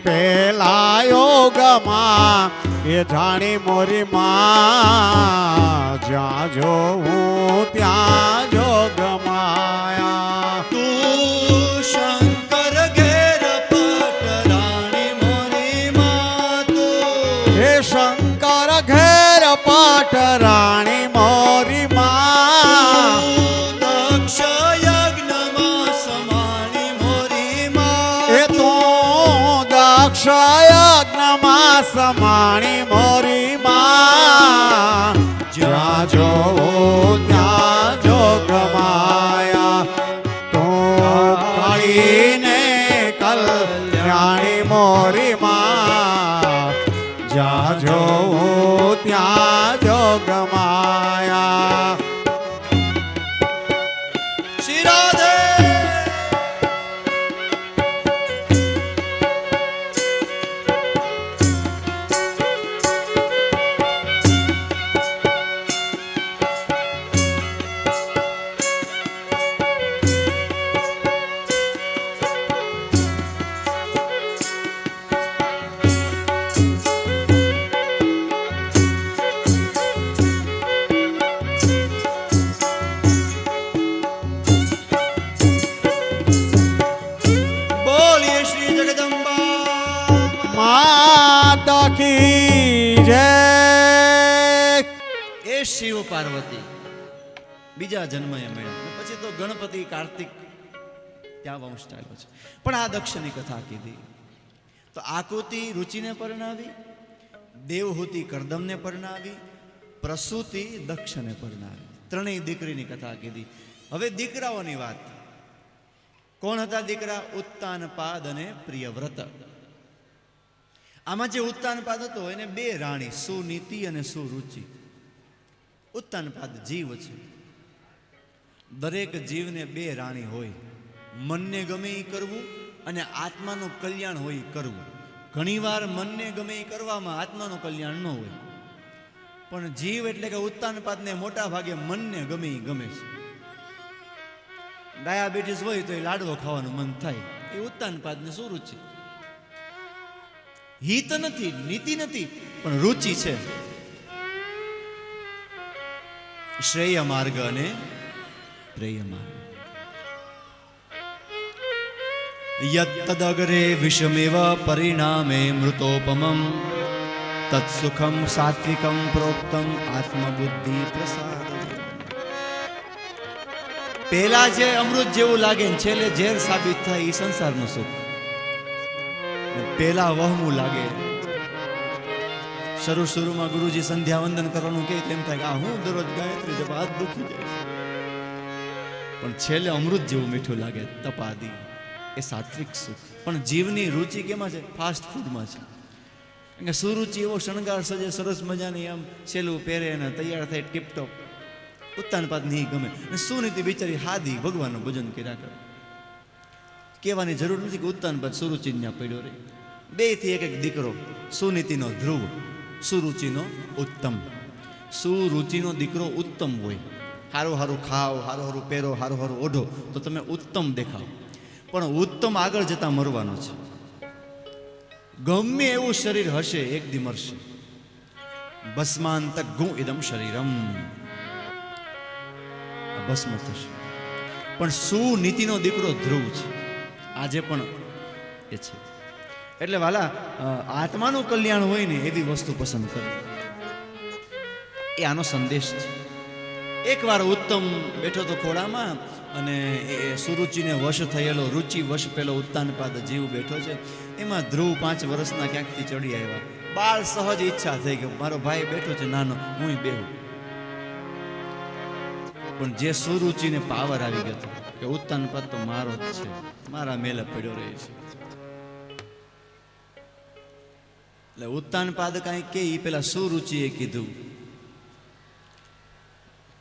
પેલા યોગમાં એ જાણી મોરી માં, જ્યાં જોઉં ત્યાં જોગ માયા. તું શંકર ઘેર પટરાણી મોરી માં, તું હે શંકર ઘેર પાટરાણી મોરી માં, દક્ષ યજ્ઞમાં સમાણી મોરી માં, એ તું દક્ષ યજ્ઞમાં સમાણી મોરી માં, જ્યાં જોઉં ત્યાં જોગ માયા. તું કાળીને કલ્યાણી મોરી માં, જ્યાં જોઉં ત્યાં જોગ માયા. શ્રી રાધે. બોલીએ શ્રી જગદંબા માતા કી જય. એ શિવ પાર્વતી બીજા જન્મ એ મળ્યા, અને પછી તો ગણપતિ કાર્તિક ત્યાં વંશ ચાલ્યો છે. પણ આ દક્ષની કથા કીધી તો આકૃતિ રુચિને પરણાવી, દેવહૂતિ કરદમને પરણાવી, પ્રસૂતિ દક્ષને પરણાવી. ત્રણેય દીકરીની કથા કીધી. હવે દીકરાઓની વાત. કોણ હતા દીકરા? ઉત્તાનપાદ અને પ્રિયવ્રત. આમાં જે ઉત્તાનપાદ હતો એને બે રાણી, સુનીતિ અને સુરુચિ. ઉત્તાનપાદ જીવ છે. દરેક જીવને બે રાણી હોય. મનને ગમે એ કરવું અને આત્માનું કલ્યાણ હોય એ કરવું. ઘણીવાર મનને ગમે એ કરવામાં આત્માનું કલ્યાણ ન હોય, પણ જીવ એટલે કે ઉત્તાનપાદને મોટા ભાગે મનને ગમે એ ગમે છે. ડાયાબિટીસ હોય તો એ લાડવો ખાવાનું મન થાય, એ ઉત્તાનપાદને સુરુચિ. હિત નથી, નીતિ નથી, પણ રુચિ છે. શ્રેય માર્ગ અને પ્રેય માર્ગ. યત તદગ્રે વિષમેવ પરિણામે મૃતોપમમ તત્સુખમ સાત્વિકમ પ્રોક્તમ આત્મબુદ્ધિ પ્રસાદ. પહેલા જે અમૃત જેવું લાગે ને છેલ્લે ઝેર સાબિત થાય એ સંસારનું સુખ. પહેલા વહમું લાગે શરૂમાં ગુરુજી સંધ્યા વંદન કરવાનું કહે તો એમ થાય કે આ હું દરરોજ ગાયત્રી જપ હાથ દુખી જાય છે. પણ છેલ્લે અમૃત જેવું મીઠું લાગે તપાદી, એ સાત્વિક સુખ. પણ જીવની રુચિ કેમાં છે? ફાસ્ટ ફૂડમાં છે. કારણ કે સુરુચિ એવો શણગાર સજે સરસ મજાની આમ છેલ્લું પહેરે અને તૈયાર થાય ટીપટોપ, ઉત્તાનપાદ નહીં ગમે. અને સુનીતિ બિચારી હાદી ભગવાનનું ભજન કર્યા કરે. કહેવાની જરૂર નથી કે ઉત્તાનપાદ સુરુચિ ત્યાં પડ્યો રહે. બે થી એક દીકરો, સુનીતિનો ધ્રુવ, સુરુચિનો ઉત્તમ. સુરુચિનો દીકરો ઉત્તમ હોય. હારું હારું ખાઓ, હારું હારું પહેરો, હારું હારું ઓઢો તો તમે ઉત્તમ દેખાવ. પણ ઉત્તમ આગળ જતા મરવાનો છે. ગમે એવું શરીર હશે એક દી મરશે. ભસ્માંત ગું ઇદમ શરીરમ, ભસ્મ થશે. પણ સુનીતિનો દીકરો ધ્રુવ છે, આજે પણ એ છે. એટલે વાલા, આત્માનું કલ્યાણ હોય ને એવી વસ્તુ પસંદ કરે, એ આનો સંદેશ છે. એકવાર ઉત્તમ બેઠો તો ખોડામાં અને એ સુરુચિને વશ થયેલો, રુચિ વશ પેલો ઉત્તાનપાદ જીવ બેઠો છે. એમાં ધ્રુવ 5 વર્ષના ક્યાંકથી ચડી આવ્યા. બાળ સહજ ઈચ્છા થઈ કે મારો ભાઈ બેઠો છે નાનો, હું બેહું. પણ જે સુરુચિને પાવર આવી ગયો હતો કે ઉત્તાનપાદ તો મારો જ છે, મારા મેલે પડ્યો રહે છે. એટલે ઉત્તાનપાદ કાંઈ કે ઈ પેલા સુરુચિએ કીધું,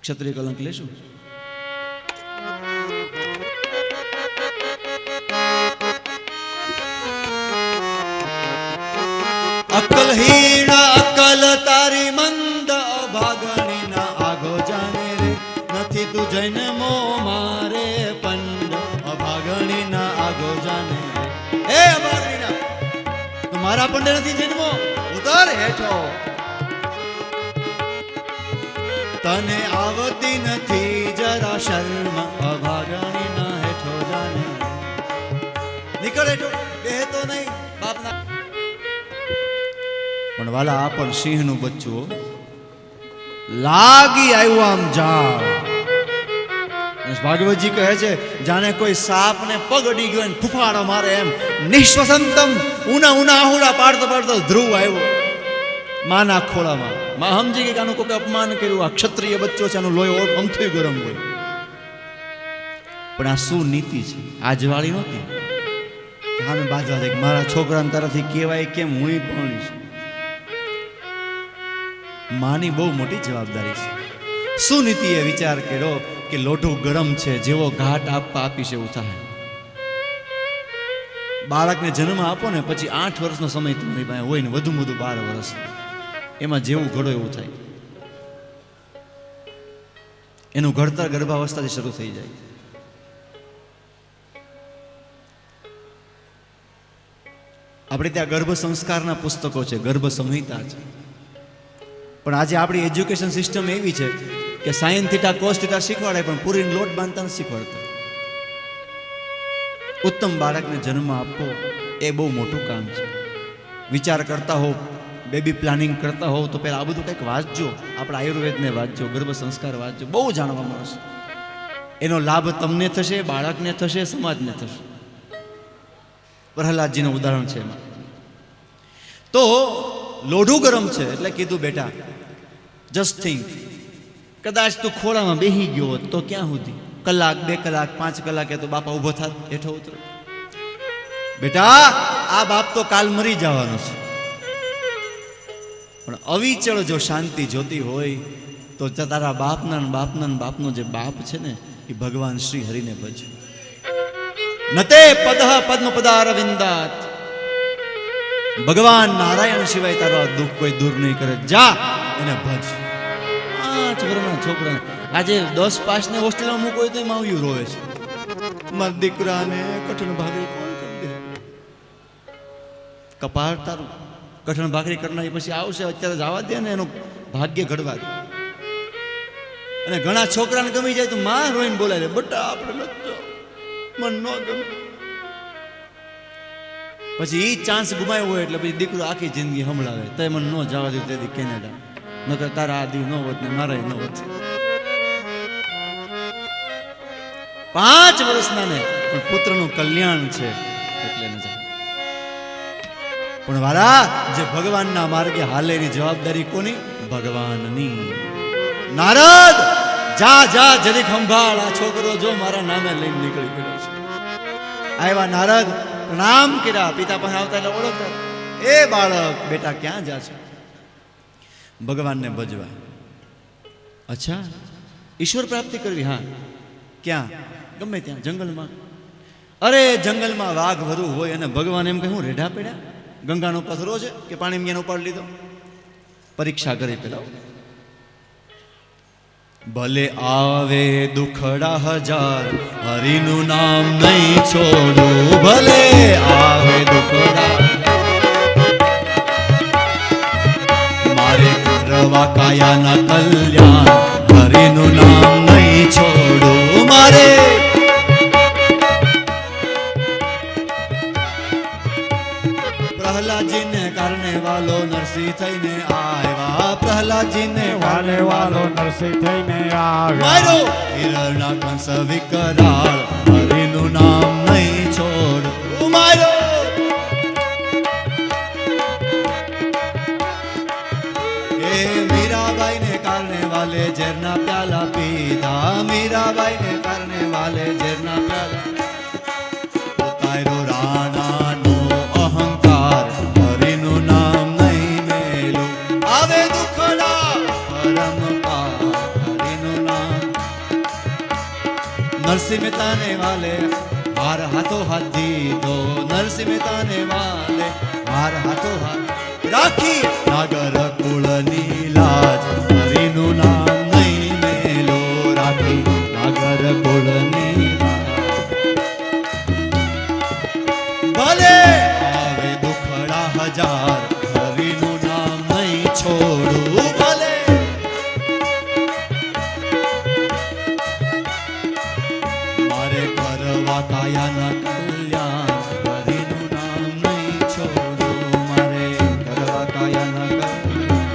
ક્ષત્રિય કલંક લેશું. અકલહીન અકલ તારી મંદ, અભાગણી ના આગો જાને રે. નથી તું જૈન મો મારે પંડ, અભાગણી ના આગો જાને રે. હે અભાગણી ના, તું મારા પંડે નથી જન્મો, ઉતર હેઠો. તને આવતી નથી જરા શર્મ, અભાગણી ના હેઠો જાને. નીકળ હેઠો, બેહતો નહીં બાપના. પણ વાલા, આ પણ સિંહનું બચ્ચું લાગી આવ્યું આમ ઝાડ. ભાગવતજી કહે છે જાણે કોઈ સાપને પગ અડી ગયો ને ફૂફાડો મારે એમ. નિશ્વસંતમ, ઉના ઉના આહુડા પાડતો પાડતો ધ્રુવ આવ્યો માના ખોળામાં. માં સમજી ગઈ કે આનું કોઈ અપમાન કર્યું, આ ક્ષત્રિય બચ્ચો છે, આનું લોહી અમથું ગરમ હોય. પણ આ શું નીતિ છે? આજવાળી નહોતી. હા, મેં બાજવા દે મારા છોકરાને તરફથી કહેવાય કેમ હું ભણીશ. માની બહુ મોટી જવાબદારી છે. સુનીતિએ વિચાર કર્યો કે લોઢું ગરમ છે, જેવો ઘાટ આપવા આપીશ એવું થાય. બાળકને જન્મ આપો ને પછી 8 વર્ષનો સમય તમારી પાસે હોય ને, વધુમાં વધુ 12 વર્ષ, એમાં જેવું ઘડો એવું થાય. એનું ઘડતર ગર્ભાવસ્થાથી શરૂ થઈ જાય. આપણે ત્યાં ગર્ભ સંસ્કારના પુસ્તકો છે, ગર્ભ સંહિતા છે. પણ આજે આપણી એજ્યુકેશન સિસ્ટમ એવી છે કે સાઇન થીટા કોસ થીટા શીખવાડે, પણ પૂરીને લોટ બાંધતા નથી શીખવાડતા. ઉત્તમ બાળકને જન્મ આપવો એ બહુ મોટું કામ છે. વિચાર કરતા હો, બેબી પ્લાનિંગ કરતા હોવ તો પહેલાં આ બધું કંઈક વાંચજો. આપણા આયુર્વેદને વાંચજો, ગર્ભ સંસ્કાર વાંચજો, બહુ જાણવા મળશે. એનો લાભ તમને થશે, બાળકને થશે, સમાજને થશે. પ્રહલાદજીનું ઉદાહરણ છે એમાં. તો લોઢું ગરમ છે એટલે કીધું બેટા જસ્ટ થિંક, કદાચ તું ખોળામાં બેહી ગયો હોત તો ક્યાં સુધી, કલાક 2 કલાક 5 કલાકે તો બાપા ઊભો થાત, હેઠો ઉતરો. બેટા આ બાપ તો કાલ મરી જવાનો છે. પણ અવિચળ જો શાંતિ જોતી હોય તો તારા બાપનો જે બાપ છે ને એ ભગવાન શ્રી હરિને ભજ. નતે પદઃ પદ્મ પદારવિંદાત, ભગવાન નારાયણ સિવાય તારો દુઃખ કોઈ દૂર નહીં કરે. જા એને ભજ. 5 વર્ષના છોકરાને આજે 10 પાસને હોસ્ટેલમાં મૂકો તો માવ્યું રોવે છે, મારા દીકરાને કઠણ ભાગરી કોણ કરી દે. કપાળ તારું, કઠણ ભાખરી કરનારી પછી આવશે, અત્યારે જવા દે ને, એનું ભાગ્ય ઘડવા દે. અને ઘણા છોકરાને ગમી જાય તો માં રોઈને બોલાય, બટા આપણે નથી, મન ન ગમે. પછી એ ચાન્સ ગુમાવ્યો હોય એટલે પછી દીકરો આખી જિંદગી સંભળાવે, તો મને ન જવા દઉં તેથી કેનેડા, નકર તારા આદિ ન હોત ને મારા ન હોત. 5 વર્ષના ને પણ પુત્રનું કલ્યાણ છે એટલે ન જાય. પણ વાલા જે ભગવાનના માર્ગે હાલે એની જવાબદારી કોની? ભગવાનની. નારદ જા જા જરીક સંભાળ, આ છોકરો જો મારા નામે લઈને નીકળી પડ્યો છે. આવ્યા નારદ, પ્રણામ કર્યા, પિતા પાસે આવતા એટલે ઓળખતા, એ બાળક બેટા ક્યાં જા છે? ભગવાનને ભજવા. અચ્છા, ઈશ્વર પ્રાપ્તિ કરવી? હા. ક્યાં? ગમે ત્યાં, જંગલમાં. અરે જંગલમાં વાઘ વરુ હોય અને ભગવાન એમ કહે હું રેઢા પડ્યા, ગંગાનો પથરો છે કે પાણી મેં ઉપાડી લીધો? પરીક્ષા કરી પેલા. ભલે આવે દુખડા હજાર, હરિનું નામ નહીં છોડું. ભલે આવે દુખડા, મારે કરવા કાયાના કલ્યાણ, હરિનું નામ નહીં છોડું. મારે પ્રહલાદજીને કારણે વાલો નરસિંહ થઈને આવ્યા. પ્રહલાદજીને વાલે વાલો નરસિંહ થઈને આવ્યા. મારો હિરણના કંસ વિકરાળ, હરિનું નામ નહીં છોડ. મારો એ મીરાબાઈને કારણે વાલે ઝેરના પ્યાલા પીધા. મીરાબાઈને કારણે વાલે ઝેરના પ્યાલા. તારો રાણાનો અહંકાર, હરિનું નામ નહીં મેલું. આવે દુખડા પરમપાર, હરિનું નામ. નરસિંહ મહેતાને વાલે હાર હાથો હાથ દીધો. નરસિંહ મહેતાને વાલે હાર હાથો હાથ રાખી. નાગર કુળની લાજ, હરિનું નામ નહીં મેલો. રાખી નાગર કુળની લાજ. ભલે આવે દુખડા હજાર, હરિનું નામ નહીં છોડું. ભલે મારે કરવા કાયાના કલ્યાણ, હરિનું નામ નહીં છોડું. મારે કરવા કાયાના કલ્યાણ.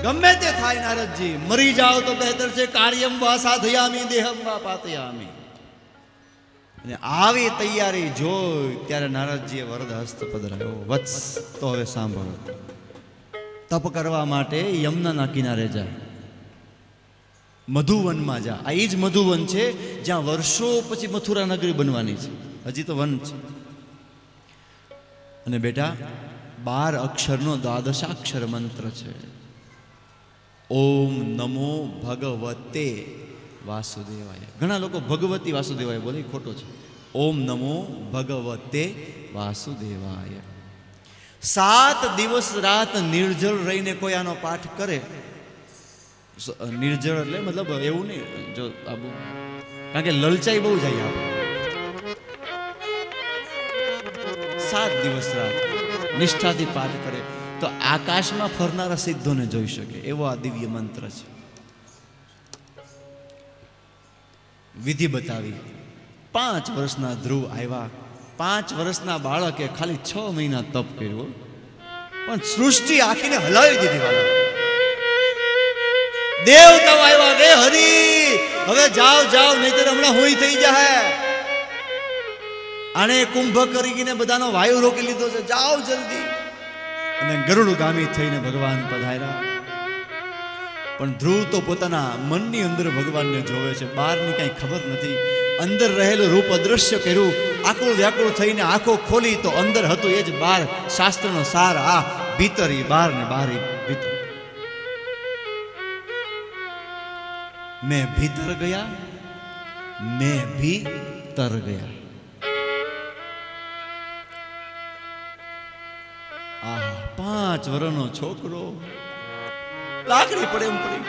ગમે તે થાય નારદજી, મરી જાઓ તો બહેતર છે. કાર્યમ વા સાધયામી, દેહમ વા પાતયામી. અને આવી તૈયારી જોઈ ત્યારે નારદજીએ વરદ હસ્ત પધરાયો. વત્સ, તો હવે સાંભળો. તપ કરવા માટે યમુનાના કિનારે જાય, મધુવનમાં જા. આ એ જ મધુવન છે જ્યાં વર્ષો પછી મથુરા નગરી બનવાની છે. હજી તો વન છે. અને બેટા 12 અક્ષરનો દ્વાદશાક્ષર મંત્ર છે. ઓમ નમો ભગવતે વાસુદેવાય. ઘણા લોકો ભગવતી વાસુદેવાય બોલે, ખોટો છે. ઓમ નમો ભગવતે વાસુદેવાય. 7 દિવસ રાત નિર્જળ રહીને કોઈ આનો પાઠ કરે. નિર્જળ એટલે મતલબ એવું નહીં, જો આબુ, કારણ કે લલચાઈ બહુ જાય આપણે. 7 દિવસ રાત નિષ્ઠાથી પાઠ કરે તો આકાશમાં ફરનારા સિદ્ધોને જોઈ શકે, એવો આ દિવ્ય મંત્ર છે. વિધિ બતાવી. 5 વર્ષના ધ્રુવ આવ્યા. 5 વર્ષના બાળકે ખાલી 6 મહિના તપ કર્યું, પણ સૃષ્ટિ આખીને હલાવી દીધી. વાલા દેવતાઓ આવ્યા, રે હરી હવે જાઓ જાઓ, નહીતર હમણાં હુઈ થઈ જાય. આને કુંભ કરીને બધાનો વાયુ રોકી લીધો છે, જાઓ જલ્દી. અને ગરુડગામી થઈને ભગવાન પધાર્યા. પણ ધ્રુવ તો પોતાના મનની અંદર ભગવાનને જોવે છે, બહારની કઈ ખબર નથી. અંદર રહેલું રૂપ અદ્રશ્ય કર્યું, આકુળ વ્યાકુળ થઈને આંખો ખોલી તો અંદર હતું એ જ બહાર. શાસ્ત્રનો સાર આ ભીતર ઈ બહાર ને બહાર ઈ ભીતર. મેં ભીતર ગયા, મેં ભીતર ગયા. આ 5 વર્ષનો છોકરો લાકડી પડે એમ પડી.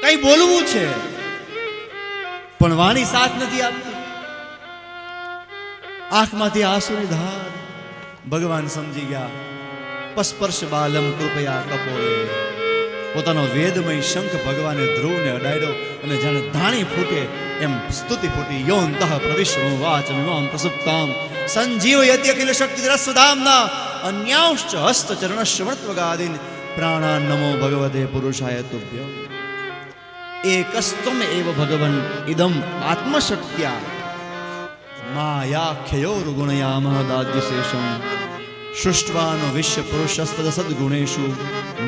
કઈ બોલવું છે પણ વાણી સાથ નથી આપતી. આંખમાંથી આંસુની ધાર. ભગવાન સમજી ગયા. પસ્પર્શ બાલમ કૃપયા કપોલે. પોતાનો વેદમય શંખ ભગવાને ધ્રુવને અડાડ્યો અને જાણે ધાણી ફૂટે એમ સ્તુતિ ફૂટી. યોંતઃ પ્રવિશ્વ વાચમ યોમ પ્રસુપ્તામ સંજીવયતિ અખિલ શક્તિ રસધામના અન્યાંશ્ચ હસ્ત ચરણ શ્રવણત્વગાદીન પ્રાણા નમો ભગવતે પુરુષાય તુભ્ય. એકસ્ત્વમ એવ ભગવન ઇદમ આત્મશક્ત્યા માયાખ્યોર્ગુણયામઃ દાદ્યશેષમ સૃષ્ટવાનો વિશ્વ પુરુષસ્તદ સદ્ગુણેષુ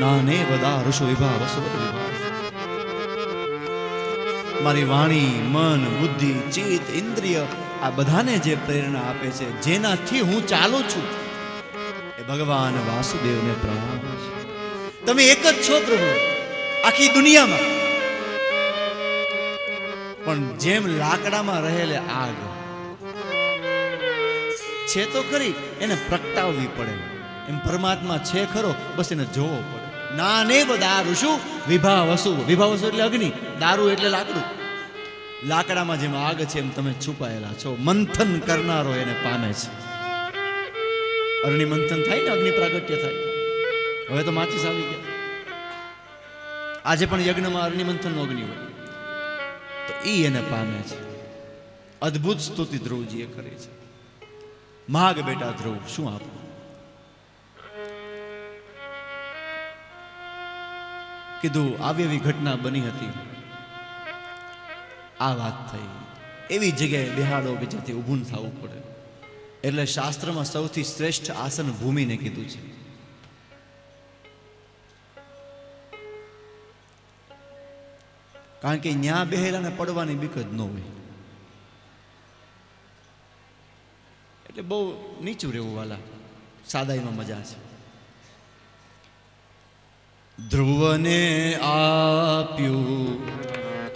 નાને વદા ઋષુ વિભાવસુ વિભાસ. મારી વાણી, મન, બુદ્ધિ, ચિત્ત, ઇન્દ્રિય આ બધાને જે પ્રેરણા આપે છે, જેનાથી હું ચાલું છું, એ ભગવાન વાસુદેવને પ્રણામ છે. તમે એક જ છો પ્રભુ આખી દુનિયામાં, પણ જેમ લાકડામાં રહેલે આગ છે તો ખરી, એને પ્રગટાવવી પડે, એમ પરમાત્મા છે ખરો, બસ એને જોવો પડે. નાને દારૂ વિભાવસુ. વિભાવસુ એટલે અગ્નિ, દારૂ એટલે લાકડું. લાકડામાં જેમ આગ છે એમ તમે છુપાયેલા છો. મંથન કરનારો એને પામે છે. અગ્નિ મંથન થાય ને, અગ્નિ પ્રાગટ્ય થાય. હવે તો માચીસ આવી ગયા. આજે પણ યજ્ઞમાં અગ્નિ મંથનનો અગ્નિ હોય તો ઈ એને પામે છે. અદ્ભુત સ્તુતિ ધ્રુવજીએ કરી છે. માગ બેટા ધ્રુવ, શું આપું? કીધું આવી એવી ઘટના બની હતી, આ વાત થઈ, એવી જગ્યાએ બેહાડો કે જેથી ઊભું થવું પડે. એટલે શાસ્ત્રમાં સૌથી શ્રેષ્ઠ આસન ભૂમિને કીધું છે. કારણ કે ન્યા બેહેલાને પડવાની બીક જ ન હોય. એટલે બહુ નીચું રહેવું વાલા, સાદાઈમાં મજા છે. ધ્રુવને આપ્યું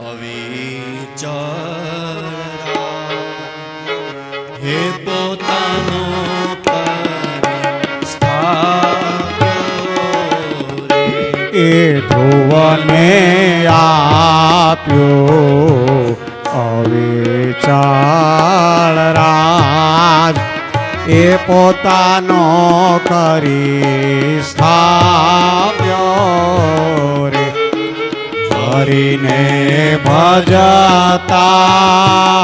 અવિચળ હે પોતાનો એ ધ્રુવને આપ્યો અવિચાળ રાજ, એ પોતાનો કરી સ્થાપ્યો રે. હરિને ભજતા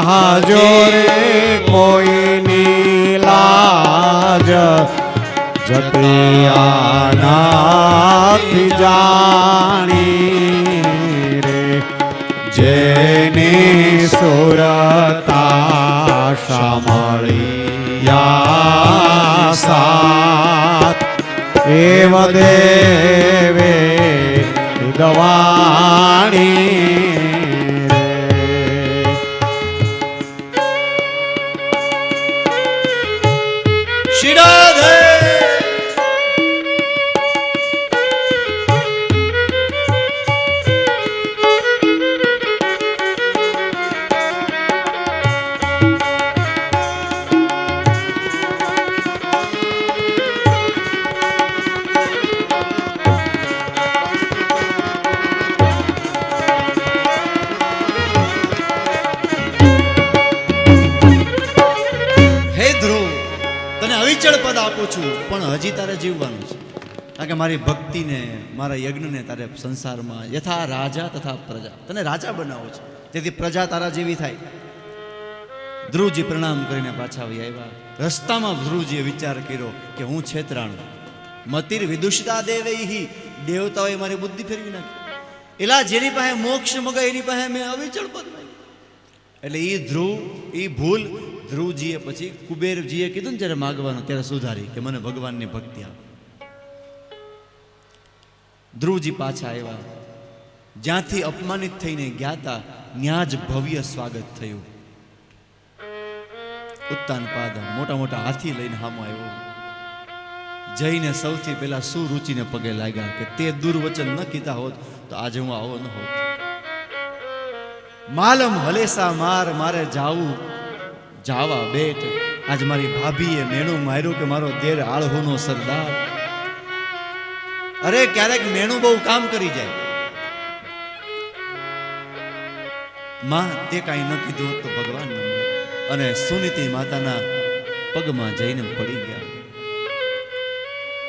હજો રે કોઈની લાજ, જતી આનાથી જાણી રે. જેની સુરતા સાંભળ્યા સાત, એવ દેવે વિદવાણી રે. શિરાધે પદ આપું છું, પણ હજી તારે જીવવાનું છે. કારણ કે મારી ભક્તિને, મારા યજ્ઞને તારે સંસારમાં યથા રાજા તથા પ્રજા, તને રાજા બનાવો છે, જેથી પ્રજા તારા જેવી થાય. ધ્રુવજી પ્રણામ કરીને પાછા આવી આવ્યા. રસ્તામાં ધ્રુવજીએ વિચાર કર્યો કે હું છેતરાણું, મતિર વિદુષિતા દેવૈહિ, દેવતાઓએ મારી બુદ્ધિ ફેરવી નાખી. એલા જેની પાસે મોક્ષ મગાય એની પાસે મેં અવિચળ પદ નહીં. એટલે એ ભૂલ ધ્રુવજીએ પછી કુબેરજીએ કીધું ને જ્યારે માગવાનું ત્યારે સુધારી કે મને ભગવાનની ભક્તિ આપો. ધ્રુવજી પાછા આવ્યા. જ્યાંથી અપમાનિત થઈને ગયા હતા ત્યાં જ ભવ્ય સ્વાગત થયું. ઉત્તાનપાદ મોટા મોટા હાથી લઈને સામો આવ્યો. જઈને સૌથી પહેલા સુરુચિને પગે લાગ્યા કે તે દુર્વચન ન કીધા હોત તો આજે હું આવો ન હોત. માલમ હલેસા મારે જાવા બેટ. આજ મારી ભાભીએ મેણું માર્યું કે મારો દેર આળહુનો સરદાર. અરે ક્યારેક મેણું બહુ કામ કરી જાય. માં તે કાંઈ ન કીધું તો ભગવાન અને સુનીતિ માતાના પગમાં જઈને પડી ગયા.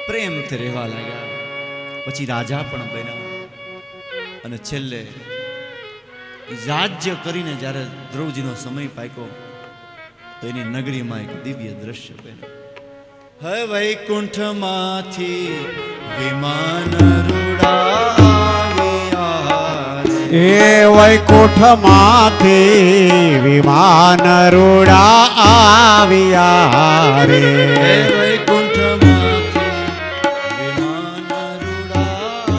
પ્રેમથી રહેવા લાગ્યા. પછી રાજા પણ બન્યા અને છેલ્લે રાજ્ય કરીને જ્યારે ધ્રુવજીનો સમય પાક્યો તો એની નગરીમાં એક દિવ્ય દ્રશ્ય બન્યું. હે વૈકુંઠમાંથી વિમાન રૂડાવ્યા રે, એ વૈકુંઠમાંથી વિમાન રૂડા આવ્યા રે હે વૈકુંઠમાંથી વિમાન રૂડા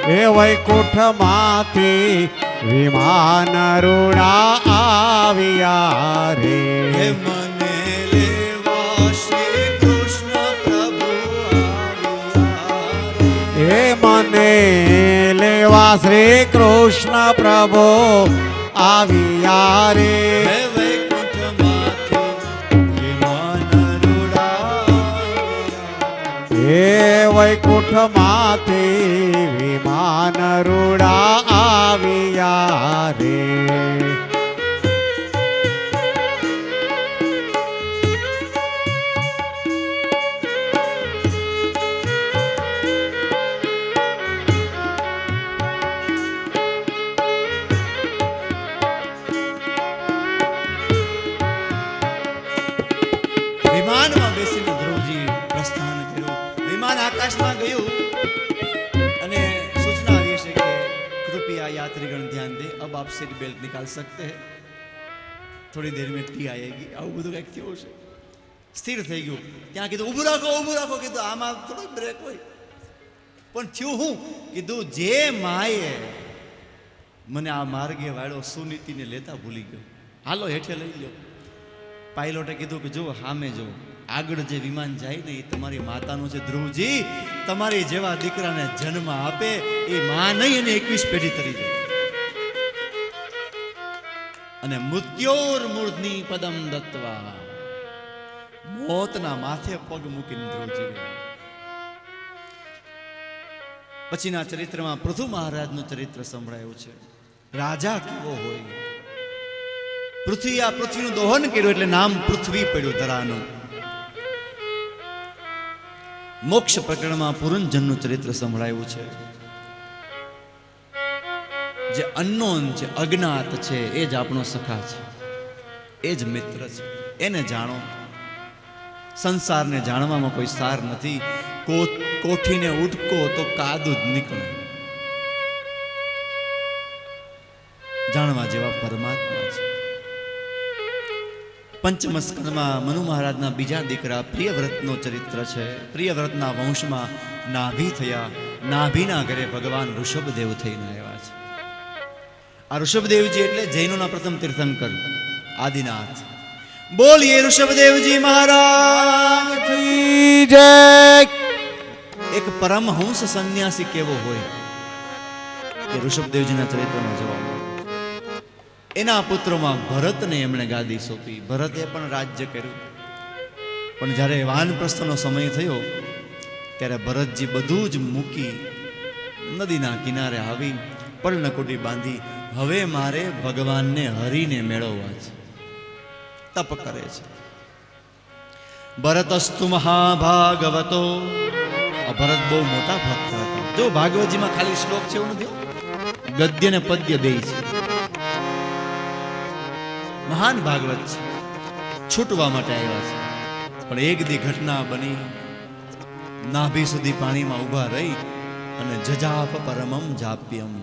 એ વૈકુંઠમાંથી વિમાન રૂડા આવ્યા રે હે મને લેવા શ્રી કૃષ્ણ પ્રભુ આવ્યા એ મને લેવા શ્રી કૃષ્ણ પ્રભુ આવ્યા રે હે વૈકુંઠમાંથી વિમાન રૂડા એ વૈકુંઠમાંથી વિમાન રૂડા આવ્યા રે વિમાનમાં બેસીને ધ્રુવજી પ્રસ્થાન કર્યું વિમાન આકાશમાં ગયું અને સૂચના આવી છે કે કૃપયા યાત્રીગણ ધ્યાન દે અબ આપ सीट बेल्ट निकाल सकते हैं થોડી દેર में ટી આएगी આવું બધું કંઈક થયું છે સ્થિર થઈ ગયું ત્યાં કીધું ઊભું રાખો કીધું આમાં થોડોક બ્રેક હોય પણ થયું હું કીધું જે માએ મને આ માર્ગે વાળો સુનીતિને લેતા ભૂલી ગયો હાલો હેઠે લઈ લ્યો પાયલોટે કીધું કે જો સામે જો આગળ જે વિમાન જાય ને એ તમારી માતાનું છે ધ્રુવજી તમારી જેવા દીકરાને જન્મ આપે એ માં નહીં અને 21 પેઢી તરી જાય અને મૃત્યોર મૂર્ધની પદમ દત્વા મોતના માથે પગ મૂકીને ધ્રુવજી ગયા. પછીના ચરિત્રમાં પૃથુ મહારાજનું ચરિત્ર સંભળાયું છે. રાજા કેવો હોય, પૃથ્વીનું દોહન કર્યું એટલે નામ પૃથ્વી પડ્યું ધરાનું. મોક્ષ પ્રકરણમાં પુરંજનનું ચરિત્ર સંભળાયું છે. જે અનનોન છે, અજ્ઞાત છે, એ જ આપણો સખા છે, એ જ મિત્ર છે. એને જાણો. સંસારને જાણવામાં કોઈ સાર નથી. કોઠીને ઉટકો તો કાદુ જ નીકળે. જાણવા જેવા પરમાત્મા છે. પંચમ સ્કંદમાં મનુ મહારાજના બીજા દીકરા પ્રિયવ્રતનો ચરિત્ર છે. પ્રિયવ્રતના વંશમાં નાભી થયા. નાભીના ઘરે ભગવાન ઋષભદેવ થઈને આવ્યા છે. આ ઋષભદેવજી એટલે જૈનોના પ્રથમ તીર્થંકર આદિનાથ. બોલીએ ઋષભદેવજી મહારાજ કી જય. એક પરમહંસ સંન્યાસી કેવો હોય એ ઋષભદેવજીના ચરિત્રમાં જોવા મળે. એના પુત્રોમાં ભરતને એમણે ગાદી સોંપી. ભરતે પણ રાજ્ય કર્યું. પણ જ્યારે વાનપ્રસ્થનો સમય થયો ત્યારે ભરતજી બધું જ મૂકી નદીના કિનારે આવી પર્ણકુટી બાંધી હવે મારે ભગવાનને હરીને મેળવવા છે. તપ કરે છે. ભરતસ્તુ મહાભાગવતો. ભરત બહુ મોટા ભક્ત હતા. જો ભાગવતજીમાં ખાલી શ્લોક છે એવું નથી, ગદ્ય ને પદ્ય બે છે. મહાન ભાગવત છે. છૂટવા માટે આવ્યા છે. પણ એક દી ઘટના બની. નાભી સુધી પાણીમાં ઊભા રહી અને જજાપ પરમમ જાપ્યમ,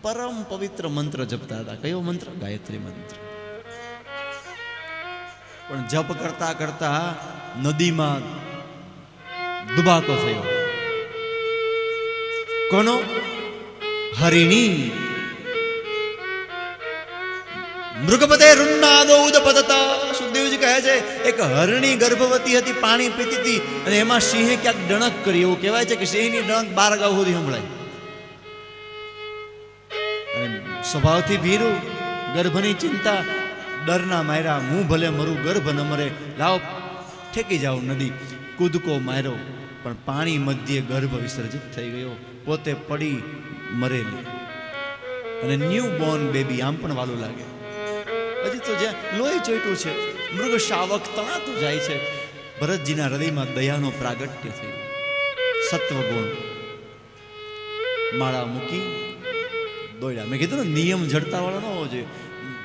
પરમ પવિત્ર મંત્ર જપતા હતા. કયો મંત્ર? ગાયત્રી મંત્ર. પણ જપ કરતા કરતા નદીમાં દુબાકો થયો. કોનો? હરિણી. મૃગપતે રૂન્નાદો ઉદપતતા. સુખદેવજી કહે છે એક હરણી ગર્ભવતી હતી, પાણી પીતી હતી અને એમાં સિંહે ક્યાંક ડણક કરી. એવું કહેવાય છે કે સિંહની ડણક 12 ગાઉ સુધી સંભળાય. સ્વભાવથી ભીરું, ગર્ભની ચિંતા, ડરના માર્યા. હું ભલે મરું, ગર્ભ ન મરે, લાવ ઠેકી જાવ નદી. કૂદકો માર્યો પણ પાણી મધ્યે ગર્ભ વિસર્જિત થઈ ગયો. પોતે પડી મરેલી. અને ન્યૂ બોર્ન બેબી આમ પણ વાલું લાગે. હજી તો જ્યાં લોહી ચોટ્યું છે, મૃગ શાવક તણાતું જાય છે. ભરતજીના હૃદયમાં દયાનો પ્રાગટ્ય થયું. સત્વગુણ. માળા મૂકી દોડ્યા. મેં કીધું ને નિયમ જડતા વાળો ન હોવો જોઈએ.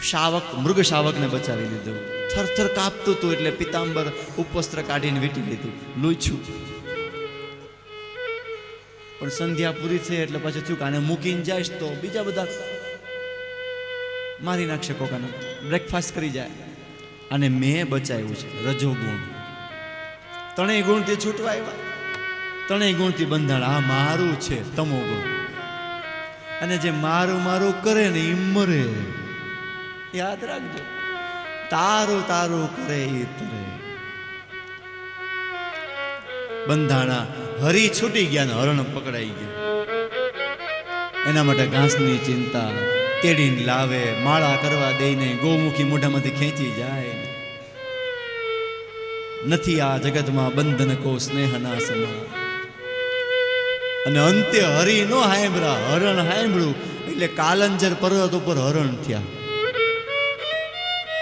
શાવક, મૃગ શાવકને બચાવી લીધું. થરથર કાપતું હતું એટલે પિતાંબર ઉપવસ્ત્ર કાઢીને વીટી લીધું. લૂછું. પણ સંધ્યા પૂરી થઈ એટલે પાછું થયું કે આને મૂકીને જાય તો બીજા બધા મારી નાખશે કોકાને, બ્રેકફાસ્ટ કરી જાય. અને મેં બચાવ્યું છે રજોગુણ. ત્રણેય ગુણથી છૂટવા આવ્યા, ત્રણેય ગુણથી બંધાણ. આ મારું છે તમો ગુણ. અને જે મારું મારું કરે ને એ મરે. યાદ રાખજો, તારું તારું કરે એ તરે. બંધાણા હરી છૂટી ગયા ને હરણ પકડાઈ ગયા. એના માટે ઘાસની ચિંતા, તેડીને લાવે, માળા કરવા દઈને ગૌમુખી મોઢામાંથી ખેંચી જાય. નથી આ જગતમાં બંધન કો સ્નેહના સમા. અને અંતે હરી નો હાંભળ્યા, હરણ હાંભળ્યું એટલે કાલંજર પર્વત ઉપર હરણ થયા.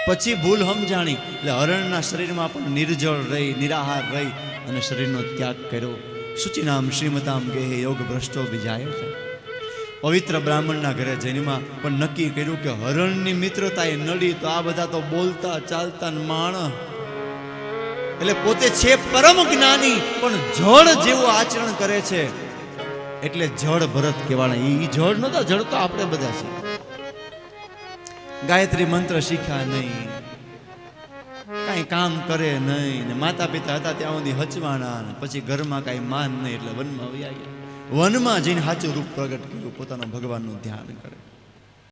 પછી ભૂલ સમજાણી એટલે હરણના શરીરમાં પણ નિર્જળ રહી, નિરાહાર રહી અને શરીરનો ત્યાગ કર્યો. શુચિનામ શ્રીમતામ ગેહે યોગ ભ્રષ્ટો વિજાય છે. પવિત્ર બ્રાહ્મણના ઘરે જન્મા પણ નક્કી કર્યું કે હરણની મિત્રતા એ નડી તો આ બધા તો બોલતા ચાલતા માણસ, એટલે પોતે છે પરમ જ્ઞાની પણ જળ જેવું આચરણ કરે છે એટલે જળ ભરત કહેવાના. એ જળ નતા, જળ તો આપણે બધા છે. ગાયત્રી મંત્ર શીખ્યા નહીં, કાંઈ કામ કરે નહીં, ને માતા પિતા હતા ત્યાં સુધી હચવાના, પછી ઘરમાં કાંઈ માન નહીં એટલે વનમાં વયા ગયા. વનમાં જઈને સાચું રૂપ પ્રગટ કર્યું, પોતાના ભગવાનનું ધ્યાન કરે.